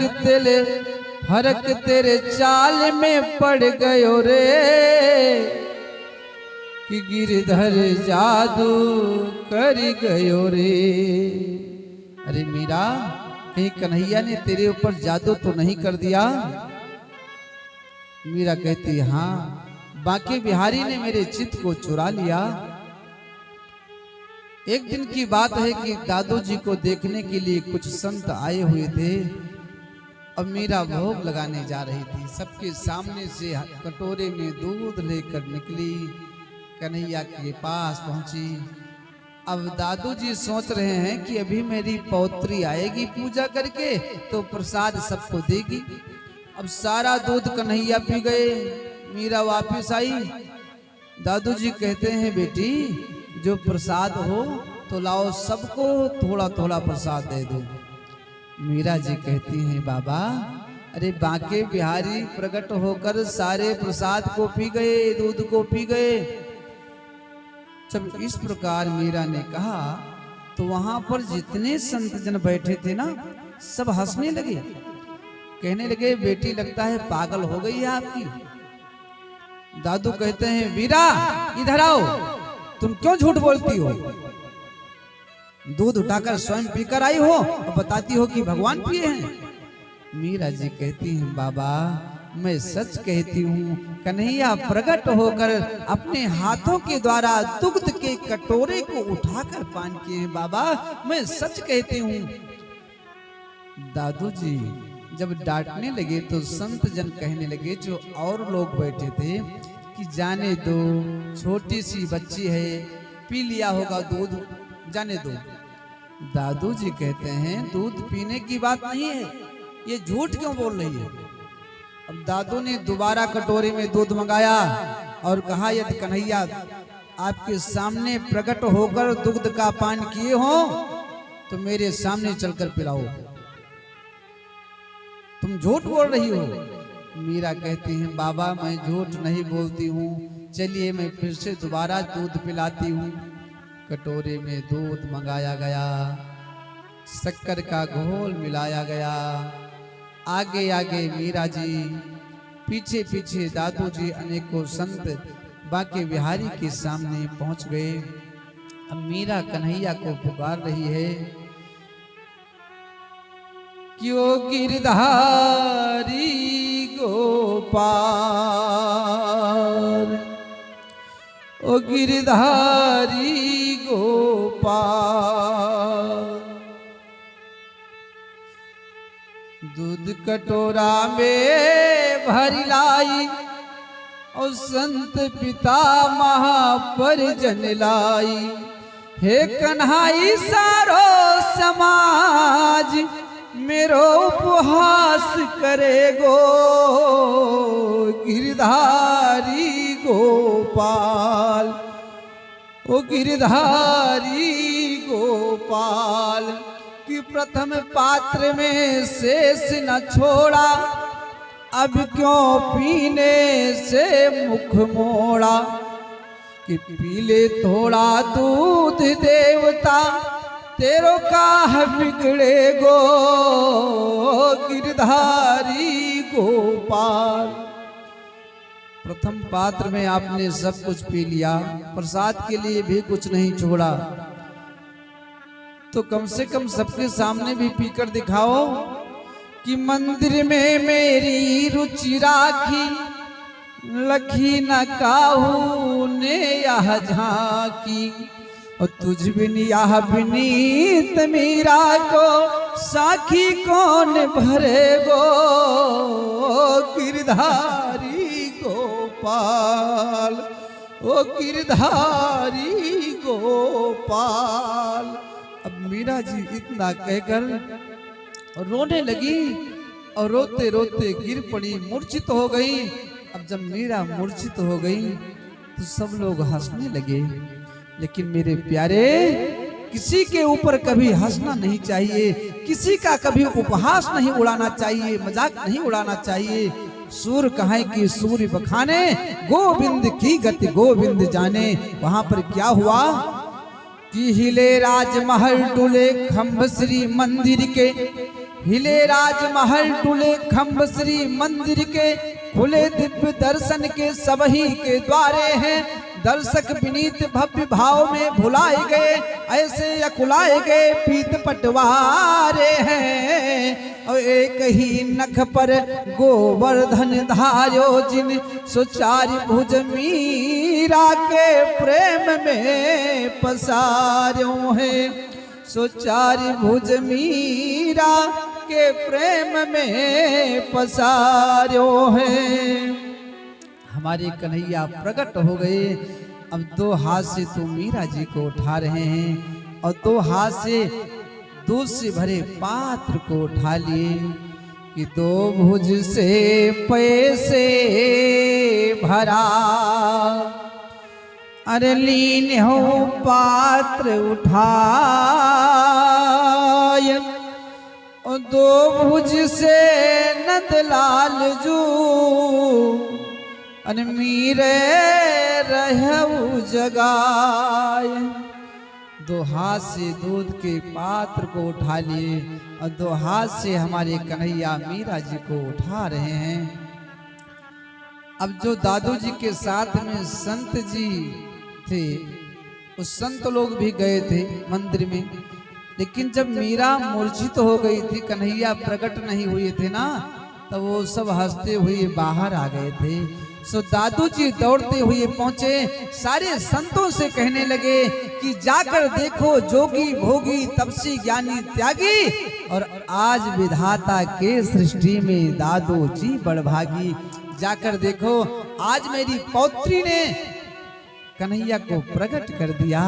तेरे चाल में पड़ गयो रे, कि गिरधर जादू कर गयो रे। अरे मीरा, कहीं कन्हैया ने तेरे ऊपर जादू तो नहीं कर दिया? मीरा कहती हाँ, बांके बिहारी ने मेरे चित्त को चुरा लिया। एक दिन की बात है कि दादू जी को देखने के लिए कुछ संत आए हुए थे। अब मीरा भोग लगाने जा रही थी। सबके सामने से कटोरे में दूध लेकर निकली, कन्हैया के पास पहुंची। अब दादू जी सोच रहे हैं कि अभी मेरी पौत्री आएगी पूजा करके तो प्रसाद सबको देगी। अब सारा दूध कन्हैया पी गए। मीरा वापस आई। दादू जी कहते हैं बेटी, जो प्रसाद हो तो लाओ, सबको थोड़ा थोड़ा प्रसाद दे दो। मीरा जी कहती हैं बाबा, अरे बांके बिहारी प्रकट होकर सारे प्रसाद को पी गए, दूध को पी गए। जब इस प्रकार मीरा ने कहा तो वहां पर जितने संत जन बैठे थे ना, सब हंसने लगे, कहने लगे बेटी लगता है पागल हो गई है आपकी। दादू कहते हैं वीरा इधर आओ, तुम क्यों झूठ बोलती हो? दूध उठाकर स्वयं पीकर आई हो और बताती हो कि भगवान पिए हैं। मीरा जी कहती हैं बाबा, मैं सच कहती हूँ, कन्हैया प्रकट होकर अपने हाथों के द्वारा दुग्ध के कटोरे को उठाकर पान किए हैं बाबा, मैं सच कहती हूँ। दादू जी जब डांटने लगे तो संत जन कहने लगे, जो और लोग बैठे थे, कि जाने दो, छोटी सी बच्ची है, पी लिया होगा दूध, जाने दो। दादू जी कहते हैं दूध पीने की बात नहीं है, ये झूठ क्यों बोल रही है? अब दादू ने दोबारा कटोरे में दूध मंगाया और कहा, यदि कन्हैया आपके सामने प्रकट होकर दुग्ध का पान किए हो तो मेरे सामने चलकर पिलाओ, तुम झूठ बोल रही हो। मीरा कहती हैं बाबा, मैं झूठ नहीं बोलती हूँ, चलिए मैं फिर से दोबारा दूध पिलाती हूँ। कटोरे में दूध मंगाया गया, शक्कर का घोल मिलाया गया। आगे आगे मीरा जी, पीछे पीछे दादू जी, अनेकों संत बांके बिहारी के सामने पहुंच गए। अब मीरा कन्हैया को पुकार रही है कि ओ गिरधारी गोपाल, ओ गिरधारी गोपाल। दूध कटोरा में भरी लाई और संत पिता महापरिजन लाई। हे कन्हाई सारो समाज मेरो उपहास करेगो, गिरधारी गोपाल, ओ गिरधारी गोपाल। कि प्रथम पात्र में शेष न छोड़ा, अब क्यों पीने से मुख मोड़ा। कि पीले थोड़ा दूध देवता, तेरो काह बिगड़े गो, गिरधारी गोपाल। प्रथम पात्र में आपने सब कुछ पी लिया, प्रसाद के लिए भी कुछ नहीं छोड़ा, तो कम से कम सबके सामने भी पीकर दिखाओ कि मंदिर में मेरी रुचि राखी, लखी न काहू ने यह झांकी। और तुझ बिन यह बिनीत मीरा को साखी कौन भरे गो, गिरधारी गोपाल, ओ गिरधारी गोपाल। अब मीरा जी इतना कहकर रोने लगी और रोते रोते गिर पड़ी, मूर्छित हो गई। अब जब मीरा मूर्छित हो गई तो सब लोग हंसने लगे। लेकिन मेरे प्यारे, किसी के ऊपर कभी हंसना नहीं चाहिए, किसी का कभी उपहास नहीं उड़ाना चाहिए, मजाक नहीं उड़ाना चाहिए। सूर कहे कि सूर्य बखाने, गोविंद की गति गोविंद जाने। वहां पर क्या हुआ कि हिले राजमहल टूले खम्भ श्री मंदिर के, हिले राजमहल टूले खम्भ श्री मंदिर के, खुले दिव्य दर्शन के सबही के द्वारे हैं। दर्शक विनीत भव्य भाव में भुलाए गए, ऐसे अकुलाए गए पीत पटवारे हैं। और एक ही नख पर गोवर्धन धार्यो जिन, सुचारि भुज मीरा के प्रेम में पसार्यो है, सुचारि भुज मीरा के प्रेम में पसार्यो है। हमारे कन्हैया प्रकट हो गए। अब दो हाथ से तो मीरा जी को उठा रहे हैं और दो हाथ से दूध से भरे पात्र को उठा लिए कि दो भुज से पैसे भरा, अरे लीन हो पात्र उठाय, और दो भुज से नंदलाल जू अन मीरे रहु जगाए। दो हाथ से दूध के पात्र को उठा लिए और दो हाथ से हमारे कन्हैया मीरा जी को उठा रहे हैं। अब जो दादू जी के साथ में संत जी थे, उस संत लोग भी गए थे मंदिर में, लेकिन जब मीरा मूर्छित हो गई थी, कन्हैया प्रकट नहीं हुए थे ना, तब वो सब हंसते हुए बाहर आ गए थे। सो दादू जी दौड़ते हुए पहुंचे, सारे संतों से कहने लगे कि जाकर देखो जोगी भोगी तपसी ज्ञानी त्यागी, और आज विधाता के सृष्टि में दादू जी बड़भागी। जाकर देखो आज मेरी पौत्री ने कन्हैया को प्रकट कर दिया।